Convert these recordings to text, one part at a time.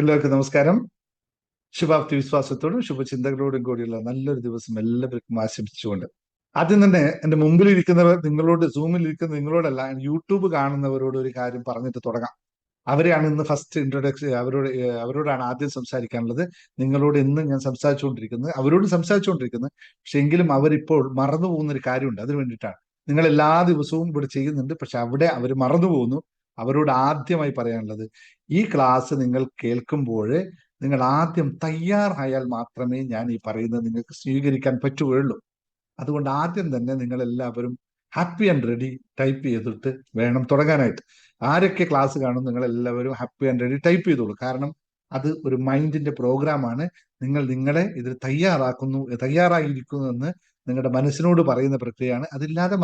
എല്ലാവർക്കും നമസ്കാരം. ശുഭാപ്തി വിശ്വാസത്തോടും ശുഭചിന്തകളോടും കൂടിയുള്ള നല്ലൊരു ദിവസം എല്ലാവർക്കും ആശംസിച്ചുകൊണ്ട് ആദ്യം തന്നെ എന്റെ മുമ്പിൽ ഇരിക്കുന്നവർ നിങ്ങളോട്, സൂമിൽ ഇരിക്കുന്ന നിങ്ങളോടല്ല, യൂട്യൂബ് കാണുന്നവരോട് ഒരു കാര്യം പറഞ്ഞിട്ട് തുടങ്ങാം. അവരെയാണ് ഇന്ന് ഫസ്റ്റ് ഇൻട്രൊഡക്ഷൻ, അവരോടാണ് ആദ്യം സംസാരിക്കാനുള്ളത്. നിങ്ങളോട് ഇന്ന് ഞാൻ സംസാരിച്ചുകൊണ്ടിരിക്കുന്നത്, അവരോട് സംസാരിച്ചുകൊണ്ടിരിക്കുന്നത്. പക്ഷെ എങ്കിലും അവരിപ്പോൾ മറന്നു പോകുന്ന ഒരു കാര്യമുണ്ട്. അതിനു വേണ്ടിയിട്ടാണ്. നിങ്ങൾ എല്ലാ ദിവസവും ഇവിടെ ചെയ്യുന്നുണ്ട്, പക്ഷെ അവിടെ അവർ മറന്നു പോകുന്നു. അവരോട് ആദ്യമായി പറയാനുള്ളത്, ഈ ക്ലാസ് നിങ്ങൾ കേൾക്കുമ്പോൾ നിങ്ങൾ ആദ്യം തയ്യാറായാൽ മാത്രമേ ഞാൻ ഈ പറയുന്നത് നിങ്ങൾക്ക് സ്വീകരിക്കാൻ പറ്റുകയുള്ളൂ. അതുകൊണ്ട് ആദ്യം തന്നെ നിങ്ങൾ എല്ലാവരും ഹാപ്പി ആൻഡ് റെഡി ടൈപ്പ് ചെയ്തിട്ട് വേണം തുടങ്ങാനായിട്ട്. ആരൊക്കെ ക്ലാസ് കാണും നിങ്ങൾ എല്ലാവരും ഹാപ്പി ആൻഡ് റെഡി ടൈപ്പ് ചെയ്തോളൂ. കാരണം അത് ഒരു മൈൻഡിന്റെ പ്രോഗ്രാമാണ്. നിങ്ങൾ നിങ്ങളെ ഇതിൽ തയ്യാറായിരിക്കുന്നു എന്ന് നിങ്ങളുടെ മനസ്സിനോട് പറയുന്ന പ്രക്രിയയാണ്. അതില്ലാതെ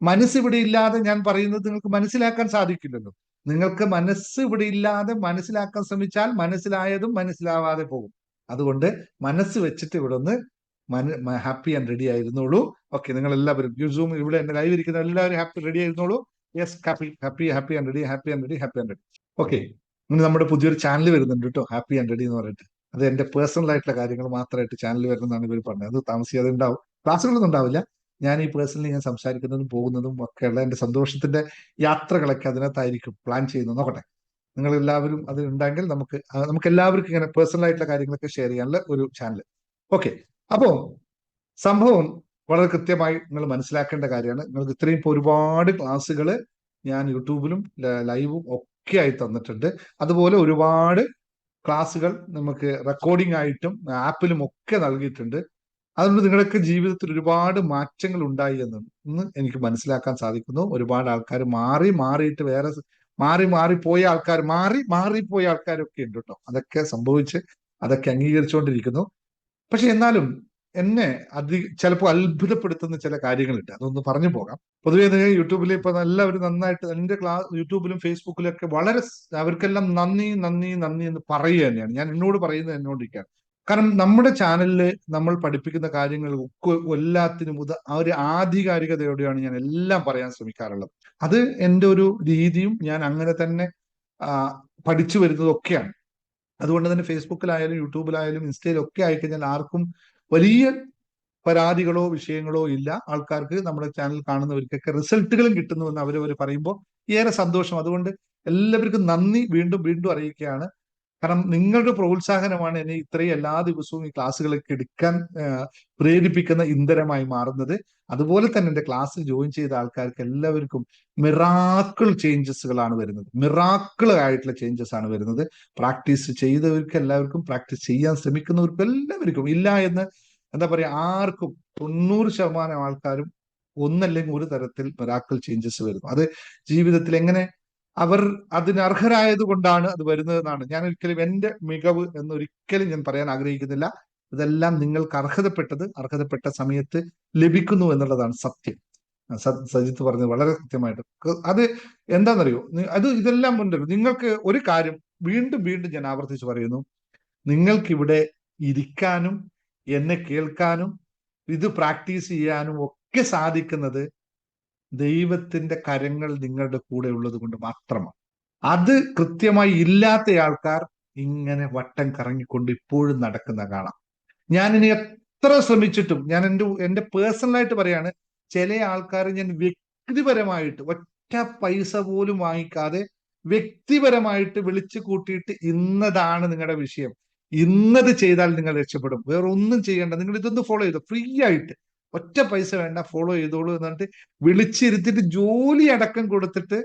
മനസ്സിവിടെ ഇല്ലാതെ ഞാൻ പറയുന്നത് നിങ്ങൾക്ക് മനസ്സിലാക്കാൻ സാധിക്കില്ലല്ലോ. നിങ്ങൾക്ക് മനസ്സ് ഇവിടെ ഇല്ലാതെ മനസ്സിലാക്കാൻ ശ്രമിച്ചാൽ മനസ്സിലായതും മനസ്സിലാവാതെ പോകും. അതുകൊണ്ട് മനസ്സ് വെച്ചിട്ട് ഇവിടെ ഒന്ന് ഹാപ്പി ആൻഡ് റെഡി ആയിരുന്നോളൂ. ഓക്കെ, നിങ്ങൾ എല്ലാവരും സൂം ഇവിടെ എന്റെ ലൈവ് ഇരിക്കുന്ന എല്ലാവരും ഹാപ്പി റെഡി ആയിരുന്നോളൂ. Yes, happy happy happy and ready, happy and ready, happy and ready. Okay, ഇന്ന് നമ്മുടെ പുതിയൊരു ചാനൽ വരുന്നുണ്ട് കേട്ടോ, ഹാപ്പി ആൻഡ് റെഡി എന്ന് പറഞ്ഞിട്ട്. അത് എന്റെ പേഴ്സണൽ ആയിട്ടുള്ള കാര്യങ്ങൾ മാത്രമായിട്ട് ചാനൽ വരുന്നതാണ് ഇവർ പറഞ്ഞത്. അത് താമസിയാതെ ഉണ്ടാവും, ക്ലാസ്സുകളൊന്നും ഉണ്ടാവില്ല. ഞാൻ ഈ പേഴ്സണലി ഞാൻ സംസാരിക്കുന്നതും പോകുന്നതും ഒക്കെയുള്ള എന്റെ സന്തോഷത്തിന്റെ യാത്രകളൊക്കെ അതിനകത്തായിരിക്കും പ്ലാൻ ചെയ്യുന്നത്. നോക്കട്ടെ, നിങ്ങൾ എല്ലാവരും അത് ഉണ്ടെങ്കിൽ നമുക്ക് എല്ലാവർക്കും ഇങ്ങനെ പേഴ്സണൽ ആയിട്ടുള്ള കാര്യങ്ങളൊക്കെ ഷെയർ ചെയ്യാനുള്ള ഒരു ചാനൽ. ഓക്കെ, അപ്പോ സംഭവം വളരെ കൃത്യമായി നിങ്ങൾ മനസ്സിലാക്കേണ്ട കാര്യമാണ്. നിങ്ങൾക്ക് ഇത്രയും ഇപ്പോൾ ഒരുപാട് ക്ലാസ്സുകൾ ഞാൻ യൂട്യൂബിലും ലൈവും ഒക്കെ ആയി തന്നിട്ടുണ്ട്. അതുപോലെ ഒരുപാട് ക്ലാസ്സുകൾ നമുക്ക് റെക്കോർഡിംഗ് ആയിട്ടും ആപ്പിലും ഒക്കെ നൽകിയിട്ടുണ്ട്. അതുകൊണ്ട് നിങ്ങളുടെ ജീവിതത്തിൽ ഒരുപാട് മാറ്റങ്ങൾ ഉണ്ടായി എന്ന് എനിക്ക് മനസ്സിലാക്കാൻ സാധിക്കുന്നു. ഒരുപാട് ആൾക്കാർ മാറിയിട്ട് വേറെ മാറിപ്പോയ ആൾക്കാരൊക്കെ ഉണ്ട് കേട്ടോ. അതൊക്കെ സംഭവിച്ച് അതൊക്കെ അംഗീകരിച്ചുകൊണ്ടിരിക്കുന്നു. പക്ഷെ എന്നാലും എന്നെ ചിലപ്പോൾ അത്ഭുതപ്പെടുത്തുന്ന ചില കാര്യങ്ങളുണ്ട്. അതൊന്ന് പറഞ്ഞു പോകാം. പൊതുവേ യൂട്യൂബിൽ ഇപ്പൊ എല്ലാവരും നന്നായിട്ട് എന്റെ യൂട്യൂബിലും ഫേസ്ബുക്കിലും ഒക്കെ വളരെ അവർക്കെല്ലാം നന്ദി നന്ദി നന്ദി എന്ന് പറയുക തന്നെയാണ്. ഞാൻ എന്നോട് പറയുന്നത് എന്നോടിരിക്കുകയാണ്. കാരണം നമ്മുടെ ചാനലിൽ നമ്മൾ പഠിപ്പിക്കുന്ന കാര്യങ്ങൾ എല്ലാത്തിനും ആ ഒരു ആധികാരികതയോടെയാണ് ഞാൻ എല്ലാം പറയാൻ ശ്രമിക്കാറുള്ളത്. അത് എൻ്റെ ഒരു രീതിയും ഞാൻ അങ്ങനെ തന്നെ പഠിച്ചു വരുന്നതൊക്കെയാണ്. അതുകൊണ്ട് തന്നെ ഫേസ്ബുക്കിലായാലും യൂട്യൂബിലായാലും ഇൻസ്റ്റയിലും ഒക്കെ ആയിക്കഴിഞ്ഞാൽ ആർക്കും വലിയ പരാതികളോ വിഷയങ്ങളോ ഇല്ല. ആൾക്കാർക്ക് നമ്മുടെ ചാനൽ കാണുന്നവർക്കൊക്കെ റിസൾട്ടുകളും കിട്ടുന്നുവെന്ന് അവരവർ പറയുമ്പോൾ ഏറെ സന്തോഷം. അതുകൊണ്ട് എല്ലാവർക്കും നന്ദി വീണ്ടും വീണ്ടും അറിയിക്കുകയാണ്. കാരണം നിങ്ങളുടെ പ്രോത്സാഹനമാണ് എന്നെ ഇത്രയും എല്ലാ ദിവസവും ഈ ക്ലാസ്സുകളൊക്കെ എടുക്കാൻ പ്രേരിപ്പിക്കുന്ന ഇന്ധനമായി മാറുന്നത്. അതുപോലെ തന്നെ എന്റെ ക്ലാസ്സിൽ ജോയിൻ ചെയ്ത ആൾക്കാർക്ക് എല്ലാവർക്കും മിറാക്കിൾ ചേഞ്ചസുകളാണ് വരുന്നത്. മിറാക്കിൾ ആയിട്ടുള്ള ചേഞ്ചസ് ആണ് വരുന്നത്. പ്രാക്ടീസ് ചെയ്തവർക്ക് എല്ലാവർക്കും, പ്രാക്ടീസ് ചെയ്യാൻ ശ്രമിക്കുന്നവർക്കും എല്ലാവർക്കും, ഇല്ല എന്ന് എന്താ പറയാ, ആർക്കും 90% ആൾക്കാരും ഒന്നല്ലെങ്കിൽ ഒരു തരത്തിൽ മിറാക്കിൾ ചേഞ്ചസ് വരുന്നു. അത് ജീവിതത്തിൽ എങ്ങനെ അവർ അതിന് അർഹരായത് കൊണ്ടാണ് അത് വരുന്നതെന്നാണ്. ഞാൻ ഒരിക്കലും എന്റെ മികവ് എന്നൊരിക്കലും ഞാൻ പറയാൻ ആഗ്രഹിക്കുന്നില്ല. ഇതെല്ലാം നിങ്ങൾക്ക് അർഹതപ്പെട്ട സമയത്ത് ലഭിക്കുന്നു എന്നുള്ളതാണ് സത്യം. സജിത്ത് പറഞ്ഞത് വളരെ കൃത്യമായിട്ട്. അത് എന്താണെന്നറിയോ, ഇതെല്ലാം ഉണ്ടല്ലോ. നിങ്ങൾക്ക് ഒരു കാര്യം വീണ്ടും വീണ്ടും ഞാൻ ആവർത്തിച്ച് പറയുന്നു, നിങ്ങൾക്കിവിടെ ഇരിക്കാനും എന്നെ കേൾക്കാനും ഇത് പ്രാക്ടീസ് ചെയ്യാനും ഒക്കെ സാധിക്കുന്നത് ദൈവത്തിന്റെ കരങ്ങൾ നിങ്ങളുടെ കൂടെ ഉള്ളത് കൊണ്ട് മാത്രമാണ്. അത് കൃത്യമായി ഇല്ലാത്ത ആൾക്കാർ ഇങ്ങനെ വട്ടം കറങ്ങിക്കൊണ്ട് ഇപ്പോഴും നടക്കുന്ന കാണാം. ഞാൻ ഇനി എത്ര ശ്രമിച്ചിട്ടും, ഞാൻ എന്റെ പേഴ്സണലായിട്ട് പറയാണ്, ചില ആൾക്കാർ ഞാൻ വ്യക്തിപരമായിട്ട് ഒറ്റ പൈസ പോലും വാങ്ങിക്കാതെ വ്യക്തിപരമായിട്ട് വിളിച്ചു കൂട്ടിയിട്ട് ഇന്നതാണ് നിങ്ങളുടെ വിഷയം, ഇന്നത് ചെയ്താൽ നിങ്ങൾ രക്ഷപ്പെടും, വേറെ ഒന്നും ചെയ്യേണ്ട, നിങ്ങൾ ഇതൊന്ന് ഫോളോ ചെയ്തോ, ഫ്രീ ആയിട്ട്, ഒറ്റ പൈസ വേണ്ട, ഫോളോ ചെയ്തോളൂ എന്നിട്ട് വിളിച്ചിരുത്തിട്ട് ജോലി അടക്കം കൊടുത്തിട്ട്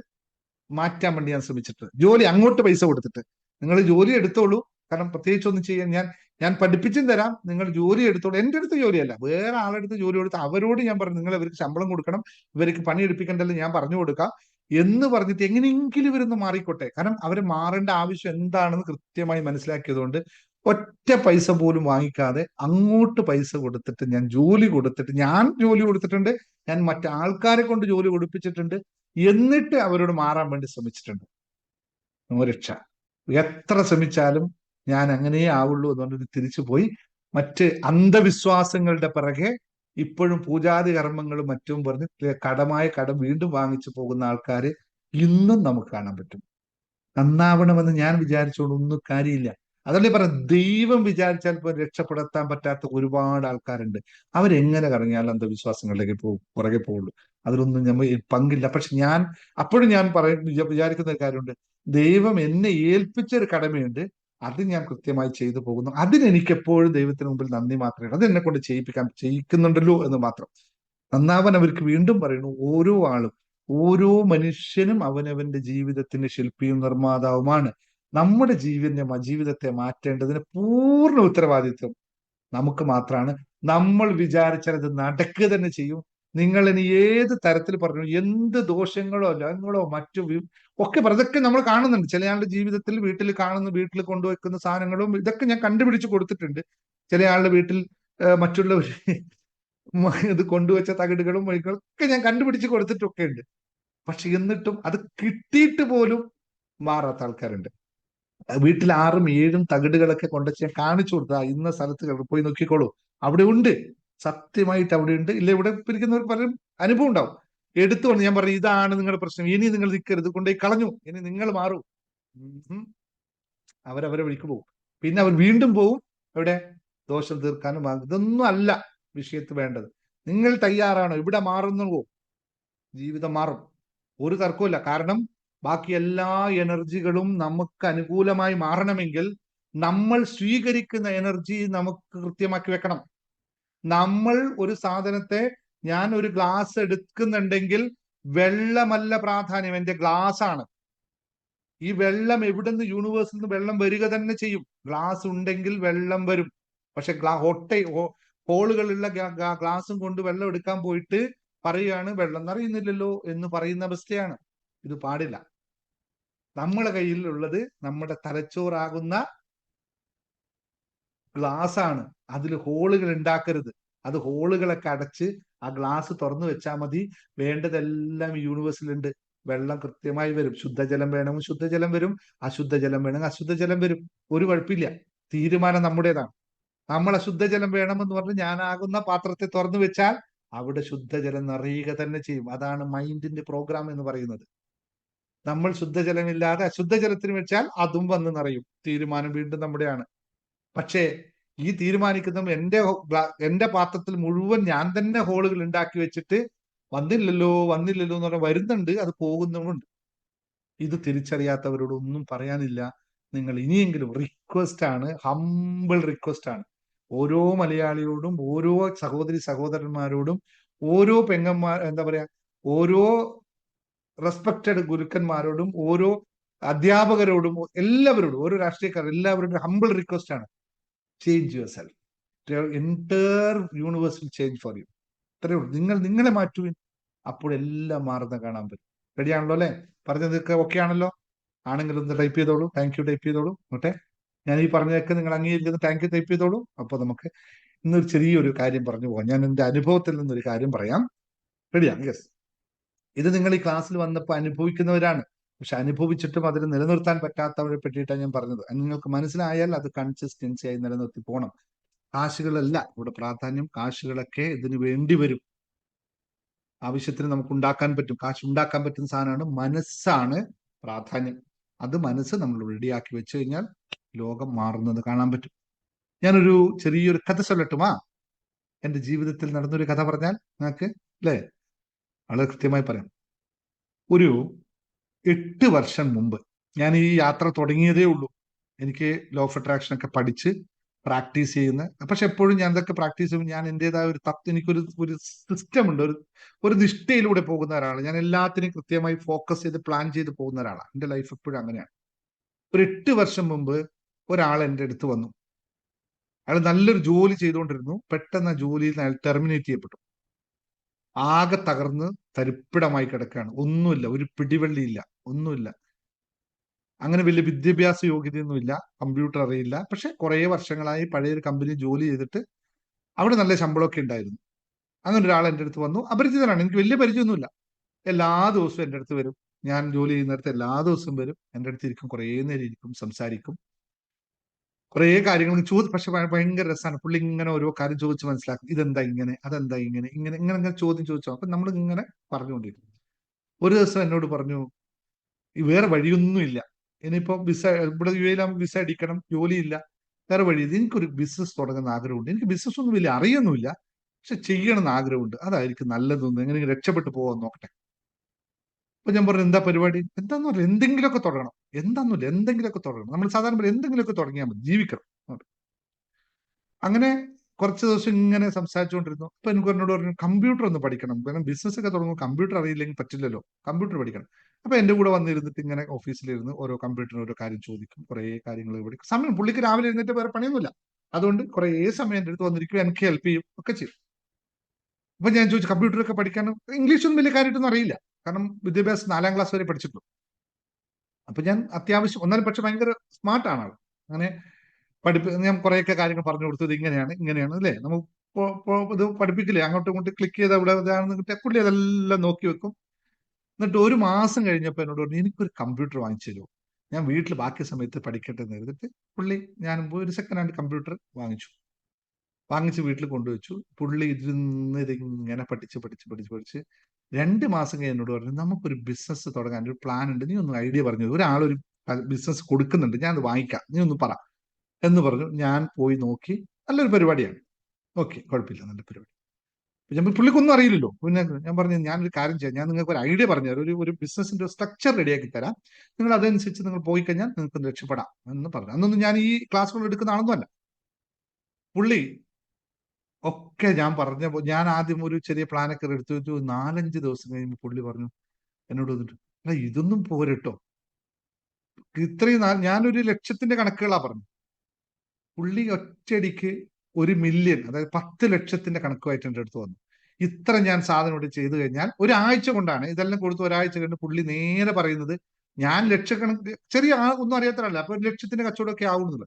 മാറ്റാൻ വേണ്ടി ഞാൻ ശ്രമിച്ചിട്ടുണ്ട്. ജോലി അങ്ങോട്ട് പൈസ കൊടുത്തിട്ട് നിങ്ങൾ ജോലി എടുത്തോളൂ. കാരണം പ്രത്യേകിച്ച് ഒന്നും ചെയ്യാൻ ഞാൻ പഠിപ്പിച്ചും തരാം, നിങ്ങൾ ജോലി എടുത്തോളൂ. എൻ്റെ അടുത്ത് ജോലിയല്ല, വേറെ ആളെടുത്ത് ജോലി കൊടുത്ത് അവരോട് ഞാൻ പറഞ്ഞു, നിങ്ങൾ ഇവർക്ക് ശമ്പളം കൊടുക്കണം, ഇവർക്ക് പണിയെടുപ്പിക്കണ്ടല്ലോ, ഞാൻ പറഞ്ഞു കൊടുക്കാം എന്ന് പറഞ്ഞിട്ട് എങ്ങനെയെങ്കിലും ഇവരൊന്ന് മാറിക്കോട്ടെ. കാരണം അവർ മാറേണ്ട ആവശ്യം എന്താണെന്ന് കൃത്യമായി മനസ്സിലാക്കിയതുകൊണ്ട് ഒറ്റ പൈസ പോലും വാങ്ങിക്കാതെ അങ്ങോട്ട് പൈസ കൊടുത്തിട്ട് ഞാൻ ജോലി കൊടുത്തിട്ടുണ്ട്. ഞാൻ മറ്റാൾക്കാരെ കൊണ്ട് ജോലി കൊടുപ്പിച്ചിട്ടുണ്ട്. എന്നിട്ട് അവരോട് മാറാൻ വേണ്ടി ശ്രമിച്ചിട്ടുണ്ട്. രക്ഷ. എത്ര ശ്രമിച്ചാലും ഞാൻ അങ്ങനെ ആവുള്ളൂ എന്നുകൊണ്ട് തിരിച്ചു പോയി മറ്റ് അന്ധവിശ്വാസങ്ങളുടെ പിറകെ ഇപ്പോഴും പൂജാതി കർമ്മങ്ങളും മറ്റും പറഞ്ഞ് കടം വീണ്ടും വാങ്ങിച്ചു പോകുന്ന ആൾക്കാര് ഇന്നും നമുക്ക് കാണാൻ പറ്റും. നന്നാവണമെന്ന് ഞാൻ വിചാരിച്ചുകൊണ്ട് ഒന്നും കാര്യമില്ല. അതല്ലേ പറഞ്ഞ, ദൈവം വിചാരിച്ചാൽ ഇപ്പോൾ രക്ഷപ്പെടുത്താൻ പറ്റാത്ത ഒരുപാട് ആൾക്കാരുണ്ട്. അവരെങ്ങനെ കറങ്ങിയാലും അന്ധവിശ്വാസങ്ങളിലേക്ക് പോകും, പുറകെ പോകുള്ളൂ. അതിലൊന്നും നമ്മൾ പങ്കില്ല. പക്ഷെ ഞാൻ അപ്പോഴും ഞാൻ വിചാരിക്കുന്ന ഒരു കാര്യമുണ്ട്. ദൈവം എന്നെ ഏൽപ്പിച്ച ഒരു കടമയുണ്ട്, അത് ഞാൻ കൃത്യമായി ചെയ്തു പോകുന്നു. അതിനെനിക്ക് എപ്പോഴും ദൈവത്തിന് മുമ്പിൽ നന്ദി മാത്രമേ, അത് എന്നെ കൊണ്ട് ചെയ്യിക്കുന്നുണ്ടല്ലോ എന്ന് മാത്രം. നന്നാവാൻ അവർക്ക് വീണ്ടും പറയുന്നു, ഓരോ ആളും, ഓരോ മനുഷ്യനും അവനവന്റെ ജീവിതത്തിന്റെ ശില്പിയും നിർമ്മാതാവുമാണ്. നമ്മുടെ ജീവിതത്തെ മാറ്റേണ്ടതിന് പൂർണ്ണ ഉത്തരവാദിത്വം നമുക്ക് മാത്രമാണ്. നമ്മൾ വിചാരിച്ചാൽ അത് നടക്കുക തന്നെ ചെയ്യും. നിങ്ങൾ ഇനി ഏത് തരത്തിൽ പറഞ്ഞു, എന്ത് ദോഷങ്ങളോ ലങ്ങളോ ഒക്കെ അതൊക്കെ നമ്മൾ കാണുന്നുണ്ട്. ചില ആളുടെ ജീവിതത്തിൽ വീട്ടിൽ കാണുന്ന, വീട്ടിൽ കൊണ്ടുവയ്ക്കുന്ന സാധനങ്ങളും ഇതൊക്കെ ഞാൻ കണ്ടുപിടിച്ച് കൊടുത്തിട്ടുണ്ട്. ചില ആളുടെ വീട്ടിൽ മറ്റുള്ളവർ ഇത് കൊണ്ടുവച്ച തകിടുകളും വഴികളും ഒക്കെ ഞാൻ കണ്ടുപിടിച്ച് കൊടുത്തിട്ടൊക്കെ ഉണ്ട്. പക്ഷെ എന്നിട്ടും അത് കിട്ടിയിട്ട് പോലും മാറാത്ത ആൾക്കാരുണ്ട്. വീട്ടിൽ 6ഉം 7ഉം തകിടുകളൊക്കെ കൊണ്ടുവച്ച് ഞാൻ കാണിച്ചു കൊടുത്താ, ഇന്ന സ്ഥലത്ത് പോയി നോക്കിക്കോളൂ, അവിടെ ഉണ്ട്, സത്യമായിട്ട് അവിടെ ഉണ്ട്. ഇല്ല, ഇവിടെ ഇരിക്കുന്നവർ പലരും അനുഭവം ഉണ്ടാവും. എടുത്തുകൊണ്ട് ഞാൻ പറയും, ഇതാണ് നിങ്ങളുടെ പ്രശ്നം, ഇനി നിങ്ങൾ നിൽക്കരുത്, കൊണ്ടുപോയി കളഞ്ഞു, ഇനി നിങ്ങൾ മാറൂ. അവരവരെ വഴിക്ക് പോകും. പിന്നെ അവർ വീണ്ടും പോവും എവിടെ, ദോഷം തീർക്കാനും. ഇതൊന്നും അല്ല വിഷയത്ത് വേണ്ടത്. നിങ്ങൾ തയ്യാറാണോ? ഇവിടെ മാറുന്നുവോ, ജീവിതം മാറും, ഒരു തർക്കമില്ല. കാരണം ബാക്കി എല്ലാ എനർജികളും നമുക്ക് അനുകൂലമായി മാറണമെങ്കിൽ നമ്മൾ സ്വീകരിക്കുന്ന എനർജി നമുക്ക് കൃത്യമാക്കി വെക്കണം. നമ്മൾ ഒരു സാധനത്തെ, ഞാൻ ഒരു ഗ്ലാസ് എടുക്കുന്നുണ്ടെങ്കിൽ വെള്ളമല്ല പ്രാധാന്യം, എന്റെ ഗ്ലാസ് ആണ്. ഈ വെള്ളം എവിടുന്ന്, യൂണിവേഴ്സിൽ നിന്ന് വെള്ളം വരിക തന്നെ ചെയ്യും. ഗ്ലാസ് ഉണ്ടെങ്കിൽ വെള്ളം വരും. പക്ഷെ ഹോളുകളുള്ള ഗ്ലാസും കൊണ്ട് വെള്ളം എടുക്കാൻ പോയിട്ട് പറയുകയാണ് വെള്ളം നിറയുന്നില്ലല്ലോ എന്ന് പറയുന്ന അവസ്ഥയാണ്. ഇത് പാടില്ല. നമ്മളെ കയ്യിൽ ഉള്ളത് നമ്മുടെ തലച്ചോറാകുന്ന ഗ്ലാസ് ആണ്. അതിൽ ഹോളുകൾ ഉണ്ടാക്കരുത്. അത് ഹോളുകളൊക്കെ അടച്ച് ആ ഗ്ലാസ് തുറന്നു വെച്ചാൽ മതി. വേണ്ടതെല്ലാം ഈ യൂണിവേഴ്സിലുണ്ട്. വെള്ളം കൃത്യമായി വരും. ശുദ്ധജലം വേണമെങ്കിൽ ശുദ്ധജലം വരും, അശുദ്ധജലം വേണമെങ്കിൽ അശുദ്ധജലം വരും. ഒരു കുഴപ്പമില്ല. തീരുമാനം നമ്മുടേതാണ്. നമ്മൾ അശുദ്ധജലം വേണമെന്ന് പറഞ്ഞ് ഞാനാകുന്ന പാത്രത്തെ തുറന്നു വെച്ചാൽ അവിടെ ശുദ്ധജലം നിറയുക തന്നെ ചെയ്യും. അതാണ് മൈൻഡിന്റെ പ്രോഗ്രാം എന്ന് പറയുന്നത്. നമ്മൾ ശുദ്ധജലമില്ലാതെ അശുദ്ധജലത്തിന് വെച്ചാൽ അതും വന്ന് നിറയും. തീരുമാനം വീണ്ടും നമ്മുടെയാണ്. പക്ഷേ ഈ തീരുമാനിക്കുന്ന എന്റെ പാത്രത്തിൽ മുഴുവൻ ഞാൻ തന്നെ ഹോളുകൾ ഉണ്ടാക്കി വെച്ചിട്ട് വന്നില്ലല്ലോ വന്നില്ലല്ലോ എന്ന് പറഞ്ഞാൽ വരുന്നുണ്ട്, അത് പോകുന്നുമുണ്ട്. ഇത് തിരിച്ചറിയാത്തവരോട് ഒന്നും പറയാനില്ല. നിങ്ങൾ ഇനിയെങ്കിലും, റിക്വസ്റ്റ് ആണ്, ഹംബിൾ റിക്വസ്റ്റ് ആണ്, ഓരോ മലയാളിയോടും, ഓരോ സഹോദരി സഹോദരന്മാരോടും, ഓരോ എന്താ പറയാ, ഓരോ റെസ്പെക്റ്റഡ് ഗുരുക്കന്മാരോടും, ഓരോ അധ്യാപകരോടും, എല്ലാവരോടും, ഓരോ രാഷ്ട്രീയക്കാർ എല്ലാവരോടും ഹംബിൾ റിക്വസ്റ്റ് ആണ്. Change your self. Entire universe will change for you. ഇത്രയേ ഉള്ളൂ. നിങ്ങളെ മാറ്റുവിൻ, അപ്പോഴെല്ലാം മാറുന്ന കാണാൻ പറ്റും. റെഡിയാണല്ലോ അല്ലെ? പറഞ്ഞതൊക്കെ ഓക്കെ ആണല്ലോ? ആണെങ്കിൽ ഒന്ന് ടൈപ്പ് ചെയ്തോളൂ. താങ്ക് യു ടൈപ്പ് ചെയ്തോളൂ. ഓട്ടെ, ഞാൻ ഈ പറഞ്ഞതൊക്കെ നിങ്ങൾ അംഗീകരിക്കുന്ന താങ്ക് യു ടൈപ്പ് ചെയ്തോളൂ. അപ്പൊ നമുക്ക് ഇന്നൊരു ചെറിയൊരു കാര്യം പറഞ്ഞു പോകാം. ഞാൻ എന്റെ അനുഭവത്തിൽ നിന്നൊരു കാര്യം പറയാം. റെഡിയാണ്? യെസ്. ഇത് നിങ്ങൾ ഈ ക്ലാസ്സിൽ വന്നപ്പോൾ അനുഭവിക്കുന്നവരാണ്. പക്ഷെ അനുഭവിച്ചിട്ടും അതിന് നിലനിർത്താൻ പറ്റാത്തവരെ പറ്റിയിട്ടാണ് ഞാൻ പറഞ്ഞത്. നിങ്ങൾക്ക് മനസ്സിലായാൽ അത് കൺസിസ്റ്റൻസി ആയി നിലനിർത്തി പോകണം. കാശുകളല്ല ഇവിടെ പ്രാധാന്യം. കാശുകളൊക്കെ ഇതിന് വേണ്ടി വരും. ആവശ്യത്തിന് നമുക്ക് ഉണ്ടാക്കാൻ പറ്റും. കാശ് ഉണ്ടാക്കാൻ പറ്റുന്ന സാധനമാണ്. മനസ്സാണ് പ്രാധാന്യം. അത് മനസ്സ് നമ്മൾ റെഡിയാക്കി വെച്ച് കഴിഞ്ഞാൽ ലോകം മാറുന്നത് കാണാൻ പറ്റും. ഞാനൊരു ചെറിയൊരു കഥ ചൊല്ലട്ടുമാ? എന്റെ ജീവിതത്തിൽ നടന്നൊരു കഥ പറഞ്ഞാൽ നിങ്ങൾക്ക് അല്ലേ വളരെ കൃത്യമായി പറയാം. ഒരു 8 വർഷം മുമ്പ്, ഞാൻ ഈ യാത്ര തുടങ്ങിയതേ ഉള്ളൂ. എനിക്ക് ലോ ഓഫ് അട്രാക്ഷൻ ഒക്കെ പഠിച്ച് പ്രാക്ടീസ് ചെയ്യുന്ന, പക്ഷെ എപ്പോഴും ഞാൻ ഇതൊക്കെ പ്രാക്ടീസ് ചെയ്യുമ്പോൾ ഞാൻ എന്റേതായ ഒരു എനിക്കൊരു ഒരു സിസ്റ്റം ഉണ്ട്. ഒരു നിഷ്ഠയിലൂടെ പോകുന്ന ഒരാളാണ് ഞാൻ. എല്ലാത്തിനും കൃത്യമായി ഫോക്കസ് ചെയ്ത് പ്ലാൻ ചെയ്ത് പോകുന്ന ഒരാളാണ്. എന്റെ ലൈഫ് എപ്പോഴും അങ്ങനെയാണ്. ഒരു 8 വർഷം മുമ്പ് ഒരാൾ എൻ്റെ അടുത്ത് വന്നു. അയാൾ നല്ലൊരു ജോലി ചെയ്തുകൊണ്ടിരുന്നു. പെട്ടെന്ന് ആ ജോലിയിൽ നിന്ന് അയാൾ ടെർമിനേറ്റ് ചെയ്യപ്പെട്ടു. ആകെ തകർന്ന് തരിപ്പിടമായി കിടക്കുകയാണ്. ഒന്നുമില്ല, ഒരു പിടിവള്ളിയില്ല, ഒന്നുമില്ല. അങ്ങനെ വലിയ വിദ്യാഭ്യാസ യോഗ്യതയൊന്നുമില്ല, കമ്പ്യൂട്ടർ അറിയില്ല. പക്ഷെ കുറെ വർഷങ്ങളായി പഴയൊരു കമ്പനി ജോലി ചെയ്തിട്ട് അവിടെ നല്ല ശമ്പളമൊക്കെ ഉണ്ടായിരുന്നു. അങ്ങനെ ഒരാൾ എൻ്റെ അടുത്ത് വന്നു. അപരിചിതനാണ്, എനിക്ക് വലിയ പരിചയമൊന്നുമില്ല. എല്ലാ ദിവസവും എൻ്റെ അടുത്ത് വരും. ഞാൻ ജോലി ചെയ്യുന്നിടത്ത് എല്ലാ ദിവസവും വരും. എൻ്റെ അടുത്ത് ഇരിക്കും, കുറേ നേരം ഇരിക്കും, സംസാരിക്കും, കുറേ കാര്യങ്ങൾ പക്ഷെ ഭയങ്കര രസമാണ്. പുള്ളി ഇങ്ങനെ ഓരോ കാര്യം ചോദിച്ച് മനസ്സിലാക്കും. ഇതെന്താ ഇങ്ങനെ, അതെന്താ ഇങ്ങനെ, ഇങ്ങനെ ഇങ്ങനെ ഇങ്ങനെ ചോദ്യം ചോദിച്ചോ. അപ്പൊ നമ്മൾ ഇങ്ങനെ പറഞ്ഞുകൊണ്ടിരിക്കും. ഒരു ദിവസം എന്നോട് പറഞ്ഞു, വേറെ വഴിയൊന്നുമില്ല, ഇനിയിപ്പോ വിസ ഇവിടെ UAE വിസ അടിക്കണം, ജോലിയില്ല, വേറെ വഴി. എനിക്കൊരു ബിസിനസ് തുടങ്ങുന്ന ആഗ്രഹമുണ്ട്. എനിക്ക് ബിസിനസ് ഒന്നും വലിയ അറിയൊന്നുമില്ല, പക്ഷെ ചെയ്യണമെന്ന് ആഗ്രഹമുണ്ട്. അതായിരിക്കും നല്ലതൊന്ന്, എങ്ങനെയെങ്കിലും രക്ഷപ്പെട്ടു പോകാൻ നോക്കട്ടെ. അപ്പൊ ഞാൻ പറഞ്ഞു എന്താ പരിപാടി, എന്താന്ന് പറഞ്ഞാൽ എന്തെങ്കിലുമൊക്കെ തുടങ്ങണം. എന്താന്നല്ല, എന്തെങ്കിലുമൊക്കെ തുടങ്ങണം. നമ്മൾ സാധാരണ പറയും എന്തെങ്കിലുമൊക്കെ തുടങ്ങിയാൽ മതി, ജീവിക്കണം. അങ്ങനെ കുറച്ച് ദിവസം ഇങ്ങനെ സംസാരിച്ചുകൊണ്ടിരുന്നു. അപ്പൊ എനിക്ക് എന്നോട് പറഞ്ഞു കമ്പ്യൂട്ടർ ഒന്ന് പഠിക്കണം, കാരണം ബിസിനസ് ഒക്കെ തുടങ്ങുമ്പോൾ കമ്പ്യൂട്ടർ അറിയില്ലെങ്കിൽ പറ്റില്ലല്ലോ, കമ്പ്യൂട്ടർ പഠിക്കണം. അപ്പൊ എന്റെ കൂടെ വന്നിരുന്നിട്ട് ഇങ്ങനെ ഓഫീസിലിരുന്ന് ഓരോ കമ്പ്യൂട്ടറിന് ഓരോ കാര്യം ചോദിക്കും, കുറെ കാര്യങ്ങൾ പഠിക്കും. സമയം പുള്ളിക്ക് രാവിലെ ഇരുന്നിട്ട് വേറെ പണിയൊന്നുമില്ല, അതുകൊണ്ട് കുറെ സമയം എന്റെ അടുത്ത് വന്നിരിക്കും, എനിക്ക് ഹെൽപ്പ് ചെയ്യും ഒക്കെ ചെയ്യും. അപ്പൊ ഞാൻ ചോദിച്ചു കമ്പ്യൂട്ടറൊക്കെ പഠിക്കാൻ, ഇംഗ്ലീഷൊന്നും വലിയ കാര്യമായിട്ടൊന്നും അറിയില്ല, കാരണം വിദ്യാഭ്യാസം 4ാം ക്ലാസ് വരെ പഠിച്ചിട്ടുള്ളൂ. അപ്പൊ ഞാൻ അത്യാവശ്യം ഒന്നാലും, പക്ഷെ ഭയങ്കര സ്മാർട്ടാണ് ആൾ. അങ്ങനെ ഞാൻ കുറെയൊക്കെ കാര്യങ്ങൾ പറഞ്ഞു കൊടുത്തത് ഇങ്ങനെയാണ് ഇങ്ങനെയാണ് അല്ലേ, നമുക്ക് ഇത് പഠിപ്പിക്കില്ലേ, അങ്ങോട്ടും ഇങ്ങോട്ടും ക്ലിക്ക് ചെയ്ത് അവിടെ ഇതാണെന്ന് പുള്ളി അതെല്ലാം നോക്കി വെക്കും. എന്നിട്ട് ഒരു മാസം കഴിഞ്ഞപ്പോൾ എന്നോട് പറഞ്ഞു എനിക്കൊരു കമ്പ്യൂട്ടർ വാങ്ങിച്ചു തരുമോ, ഞാൻ വീട്ടിൽ ബാക്കി സമയത്ത് പഠിക്കട്ടെ എന്ന് എഴുതിട്ട് പുള്ളി ഞാനും പോയി ഒരു സെക്കൻഡ് ഹാൻഡ് കമ്പ്യൂട്ടർ വാങ്ങിച്ച് വീട്ടിൽ കൊണ്ടുവച്ചു. പുള്ളി ഇരുന്ന് ഇതിങ്ങനെ പഠിച്ച് പഠിച്ച് പഠിച്ച് പഠിച്ച് 2 മാസം കഴിഞ്ഞ് എന്നോട് പറഞ്ഞു നമുക്കൊരു ബിസിനസ് തുടങ്ങാൻ ഒരു പ്ലാൻ ഉണ്ട്, നീ ഒന്ന് ഐഡിയ പറഞ്ഞു, ഒരാളൊരു ബിസിനസ് കൊടുക്കുന്നുണ്ട്, ഞാൻ അത് വാങ്ങിക്കാം, നീ ഒന്ന് പറ എന്ന് പറഞ്ഞു. ഞാൻ പോയി നോക്കി, നല്ലൊരു പരിപാടിയാണ്, ഓക്കെ കുഴപ്പമില്ല, നല്ല പരിപാടി. ഞാൻ പുള്ളിക്കൊന്നും അറിയില്ലല്ലോ. പിന്നെ ഞാൻ പറഞ്ഞു ഞാനൊരു കാര്യം ചെയ്യാം, ഞാൻ നിങ്ങൾക്ക് ഒരു ഐഡിയ പറഞ്ഞു തരാം, ഒരു ബിസിനസിന്റെ സ്ട്രക്ചർ റെഡിയാക്കി തരാം, നിങ്ങൾ അതനുസരിച്ച് നിങ്ങൾ പോയി കഴിഞ്ഞാൽ നിങ്ങൾക്ക് രക്ഷപ്പെടാം എന്ന് പറഞ്ഞു. അന്നൊന്നും ഞാൻ ഈ ക്ലാസ്സുകൾ എടുക്കുന്ന ആളൊന്നുമല്ല. പുള്ളി ഒക്കെ ഞാൻ പറഞ്ഞപ്പോൾ ഞാൻ ആദ്യം ഒരു ചെറിയ പ്ലാനൊക്കെ എടുത്തു വെച്ചു. 4-5 ദിവസം കഴിയുമ്പോൾ പുള്ളി പറഞ്ഞു എന്നോട് വന്നിട്ട്, അല്ല ഇതൊന്നും പോരട്ടോ, ഇത്രയും ഞാനൊരു ലക്ഷത്തിന്റെ കണക്കുകളാ പറഞ്ഞു. പുള്ളി ഒറ്റയടിക്ക് 1 മില്യൺ, അതായത് 10 ലക്ഷത്തിന്റെ കണക്കുമായിട്ട് എൻ്റെ അടുത്ത് വന്നു. ഇത്ര ഞാൻ സാധനം ഇവിടെ ചെയ്തു കഴിഞ്ഞാൽ ഒരാഴ്ച കൊണ്ടാണ് ഇതെല്ലാം കൊടുത്ത്, ഒരാഴ്ച കണ്ട് പുള്ളി നേരെ പറയുന്നത് ഞാൻ ലക്ഷക്കണക്ക്, ചെറിയ ഒന്നും അറിയാത്തതല്ല, അപ്പൊ 1 ലക്ഷത്തിന്റെ കച്ചവടമൊക്കെ ആവുന്നില്ല.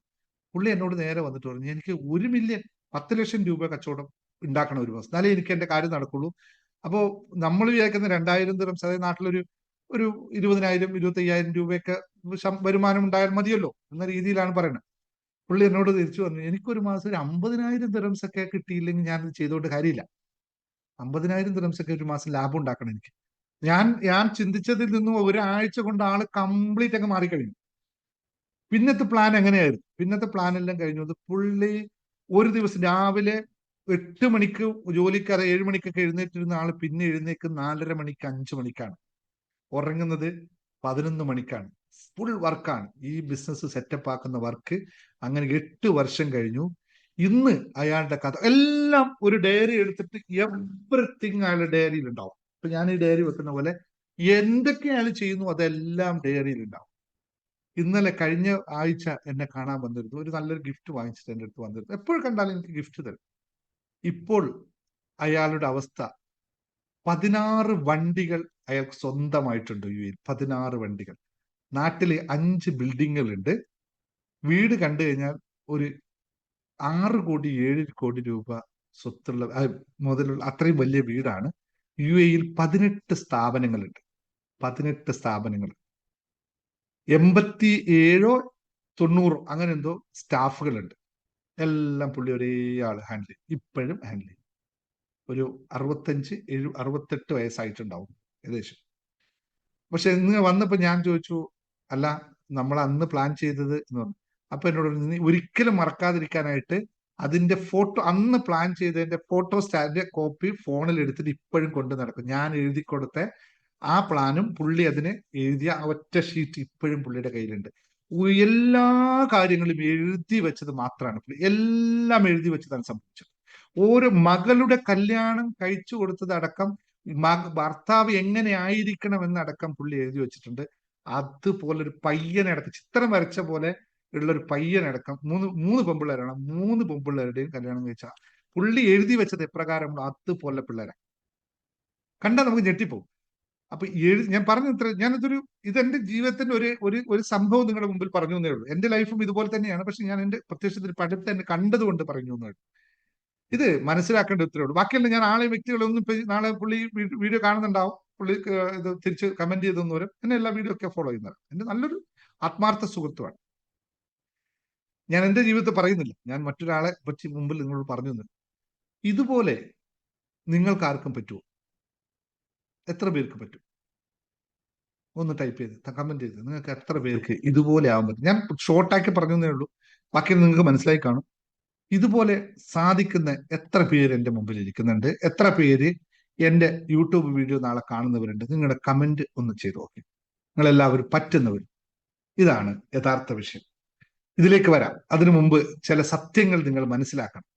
പുള്ളി എന്നോട് നേരെ വന്നിട്ട് പറഞ്ഞു എനിക്ക് 1 മില്യൺ, 10 ലക്ഷം രൂപ കച്ചവടം ഉണ്ടാക്കണം ഒരു മാസം, എന്നാലേ എനിക്ക് എന്റെ കാര്യം നടക്കുള്ളൂ. അപ്പോ നമ്മൾ വിചാരിക്കുന്ന 2000 ദിർഹംസ്, അതായത് നാട്ടിലൊരു ഒരു 20,000-25,000 രൂപയൊക്കെ വരുമാനം ഉണ്ടായാൽ മതിയല്ലോ എന്ന രീതിയിലാണ് പറയുന്നത്. പുള്ളി എന്നോട് തിരിച്ചു പറഞ്ഞു എനിക്കൊരു മാസം ഒരു 50,000 ദിർഹംസ് ഒക്കെ കിട്ടിയില്ലെങ്കിൽ ഞാൻ ചെയ്തുകൊണ്ട് കാര്യമില്ല. 50,000 ദിർഹംസ് ഒക്കെ ഒരു മാസം ലാഭം ഉണ്ടാക്കണം എനിക്ക്. ഞാൻ ചിന്തിച്ചതിൽ നിന്നും ഒരാഴ്ച കൊണ്ട് ആള് കംപ്ലീറ്റ് അങ്ങ് മാറിക്കഴിഞ്ഞു. പിന്നത്തെ പ്ലാൻ എങ്ങനെയായിരുന്നു, പിന്നത്തെ പ്ലാൻ എല്ലാം കഴിഞ്ഞത് പുള്ളി ഒരു ദിവസം രാവിലെ 8 മണിക്ക് ജോലിക്കാരെ 7 മണിക്കൊക്കെ എഴുന്നേറ്റിരുന്ന ആള് പിന്നെ എഴുന്നേക്ക് 4:30 മണിക്ക് 5 മണിക്കാണ്, ഉറങ്ങുന്നത് 11 മണിക്കാണ്. ഫുൾ വർക്കാണ് ഈ ബിസിനസ് സെറ്റപ്പ് ആക്കുന്ന വർക്ക്. അങ്ങനെ 8 വർഷം കഴിഞ്ഞു. ഇന്ന് അയാളുടെ കഥ എല്ലാം ഒരു ഡയറി എടുത്തിട്ട് എവറിത്തിങ് അയാളുടെ ഡയറിയിൽ ഉണ്ടാവും. ഇപ്പൊ ഞാൻ ഈ ഡയറി വെക്കുന്ന പോലെ എന്തൊക്കെ അയാൾ ചെയ്യുന്നു അതെല്ലാം ഡയറിയിൽ ഉണ്ടാവും. ഇന്നലെ കഴിഞ്ഞ ആഴ്ച എന്നെ കാണാൻ വന്നിരുന്നു, ഒരു നല്ലൊരു ഗിഫ്റ്റ് വാങ്ങിച്ചിട്ട് എൻ്റെ അടുത്ത് വന്നിരുന്നു. എപ്പോൾ കണ്ടാലും എനിക്ക് ഗിഫ്റ്റ് തരും. ഇപ്പോൾ അയാളുടെ അവസ്ഥ 16 വണ്ടികൾ അയാൾക്ക് സ്വന്തമായിട്ടുണ്ട് UAE. 16 വണ്ടികൾ. നാട്ടില് 5 ബിൽഡിങ്ങുകളുണ്ട്. വീട് കണ്ടു കഴിഞ്ഞാൽ ഒരു 6 കോടി 7 കോടി രൂപ സ്വത്തുള്ള മുതലുള്ള അത്രയും വലിയ വീടാണ്. UAE 18 സ്ഥാപനങ്ങളുണ്ട്. 18 സ്ഥാപനങ്ങൾ, 87-90 അങ്ങനെ എന്തോ സ്റ്റാഫുകളുണ്ട്. എല്ലാം പുള്ളി ഒരേ ആള് ഹാൻഡിൽ ചെയ്യും, ഇപ്പോഴും ഹാൻഡിൽ ചെയ്യും. ഒരു 65-68 വയസ്സായിട്ടുണ്ടാവും ഏകദേശം. പക്ഷെ ഇന്ന് വന്നപ്പോ ഞാൻ ചോദിച്ചു അല്ല നമ്മൾ അന്ന് പ്ലാൻ ചെയ്തത് എന്ന് പറഞ്ഞു. അപ്പൊ എന്നോട് നീ ഒരിക്കലും മറക്കാതിരിക്കാനായിട്ട് അതിന്റെ ഫോട്ടോ, അന്ന് പ്ലാൻ ചെയ്തതിന്റെ ഫോട്ടോ സ്റ്റാൻഡ് കോപ്പി ഫോണിൽ എടുത്തിട്ട് ഇപ്പോഴും കൊണ്ട് നടക്കും. ഞാൻ എഴുതി കൊടുത്ത ആ പ്ലാനും പുള്ളി അതിന് എഴുതിയ ഒറ്റ ഷീറ്റ് ഇപ്പോഴും പുള്ളിയുടെ കയ്യിലുണ്ട്. എല്ലാ കാര്യങ്ങളും എഴുതി വെച്ചത് മാത്രമാണ് പുള്ളി, എല്ലാം എഴുതി വെച്ചതാണ് സംഭവിച്ചത്. ഓരോ മകളുടെ കല്യാണം കഴിച്ചു കൊടുത്തത് അടക്കം, ഭർത്താവ് എങ്ങനെ ആയിരിക്കണം എന്നടക്കം പുള്ളി എഴുതി വെച്ചിട്ടുണ്ട്. അതുപോലൊരു പയ്യനടക്കം, ചിത്രം വരച്ച പോലെ ഉള്ള ഒരു പയ്യനടക്കം, മൂന്ന് പെമ്പിള്ളേരാണ്, 3 പെമ്പിള്ളേരുടെയും കല്യാണം കഴിച്ച പുള്ളി എഴുതി വെച്ചത് എപ്രകാരം അതുപോലെ പിള്ളേരാ. കണ്ടാൽ നമുക്ക് ഞെട്ടിപ്പോകും. അപ്പൊ ഞാൻ പറഞ്ഞു ഞാനിതൊരു ഇതെന്റെ ജീവിതത്തിന്റെ ഒരു സംഭവം നിങ്ങളുടെ മുമ്പിൽ പറഞ്ഞു എന്നേ ഉള്ളൂ. എന്റെ ലൈഫും ഇതുപോലെ തന്നെയാണ്, പക്ഷെ ഞാൻ എന്റെ പ്രത്യക്ഷത്തിൽ പഠിത്തം തന്നെ കണ്ടതുകൊണ്ട് പറഞ്ഞു എന്നേ ഉള്ളൂ. ഇത് മനസ്സിലാക്കേണ്ട ഇത്രേ ഉള്ളൂ. ബാക്കിയല്ല ഞാൻ ആളെ വ്യക്തികളൊന്നും ഇപ്പൊ നാളെ പുള്ളി വീഡിയോ കാണുന്നുണ്ടാവും, പുള്ളി ഇത് തിരിച്ച് കമന്റ് ചെയ്തെന്ന് വരും. എന്നെ എല്ലാ വീഡിയോ ഒക്കെ ഫോളോ ചെയ്യുന്നത് എന്റെ നല്ലൊരു ആത്മാർത്ഥ സുഹൃത്തുമാണ്. ഞാൻ എന്റെ ജീവിതത്തിൽ പറയുന്നില്ല, ഞാൻ മറ്റൊരാളെ പറ്റി മുമ്പിൽ നിങ്ങളോട് പറഞ്ഞു തന്നു. ഇതുപോലെ നിങ്ങൾക്ക് ആർക്കും പറ്റുമോ? എത്ര പേർക്ക് പറ്റും? ഒന്ന് ടൈപ്പ് ചെയ്ത് കമന്റ് ചെയ്ത് നിങ്ങൾക്ക് എത്ര പേർക്ക് ഇതുപോലെ ആവാൻ പറ്റും. ഞാൻ ഷോർട്ടാക്കി പറഞ്ഞതേ ഉള്ളൂ, ബാക്കി നിങ്ങൾക്ക് മനസ്സിലായി കാണും. ഇതുപോലെ സാധിക്കുന്ന എത്ര പേര് എൻ്റെ മുമ്പിൽ ഇരിക്കുന്നുണ്ട്, എത്ര പേര് എൻ്റെ യൂട്യൂബ് വീഡിയോ നാളെ കാണുന്നവരുണ്ട്? നിങ്ങളുടെ കമന്റ് ഒന്ന് ചെയ്ത് നോക്കി. നിങ്ങളെല്ലാവരും പറ്റുന്നവർ. ഇതാണ് യഥാർത്ഥ വിഷയം. ഇതിലേക്ക് വരാം. അതിനു മുമ്പ് ചില സത്യങ്ങൾ നിങ്ങൾ മനസ്സിലാക്കണം.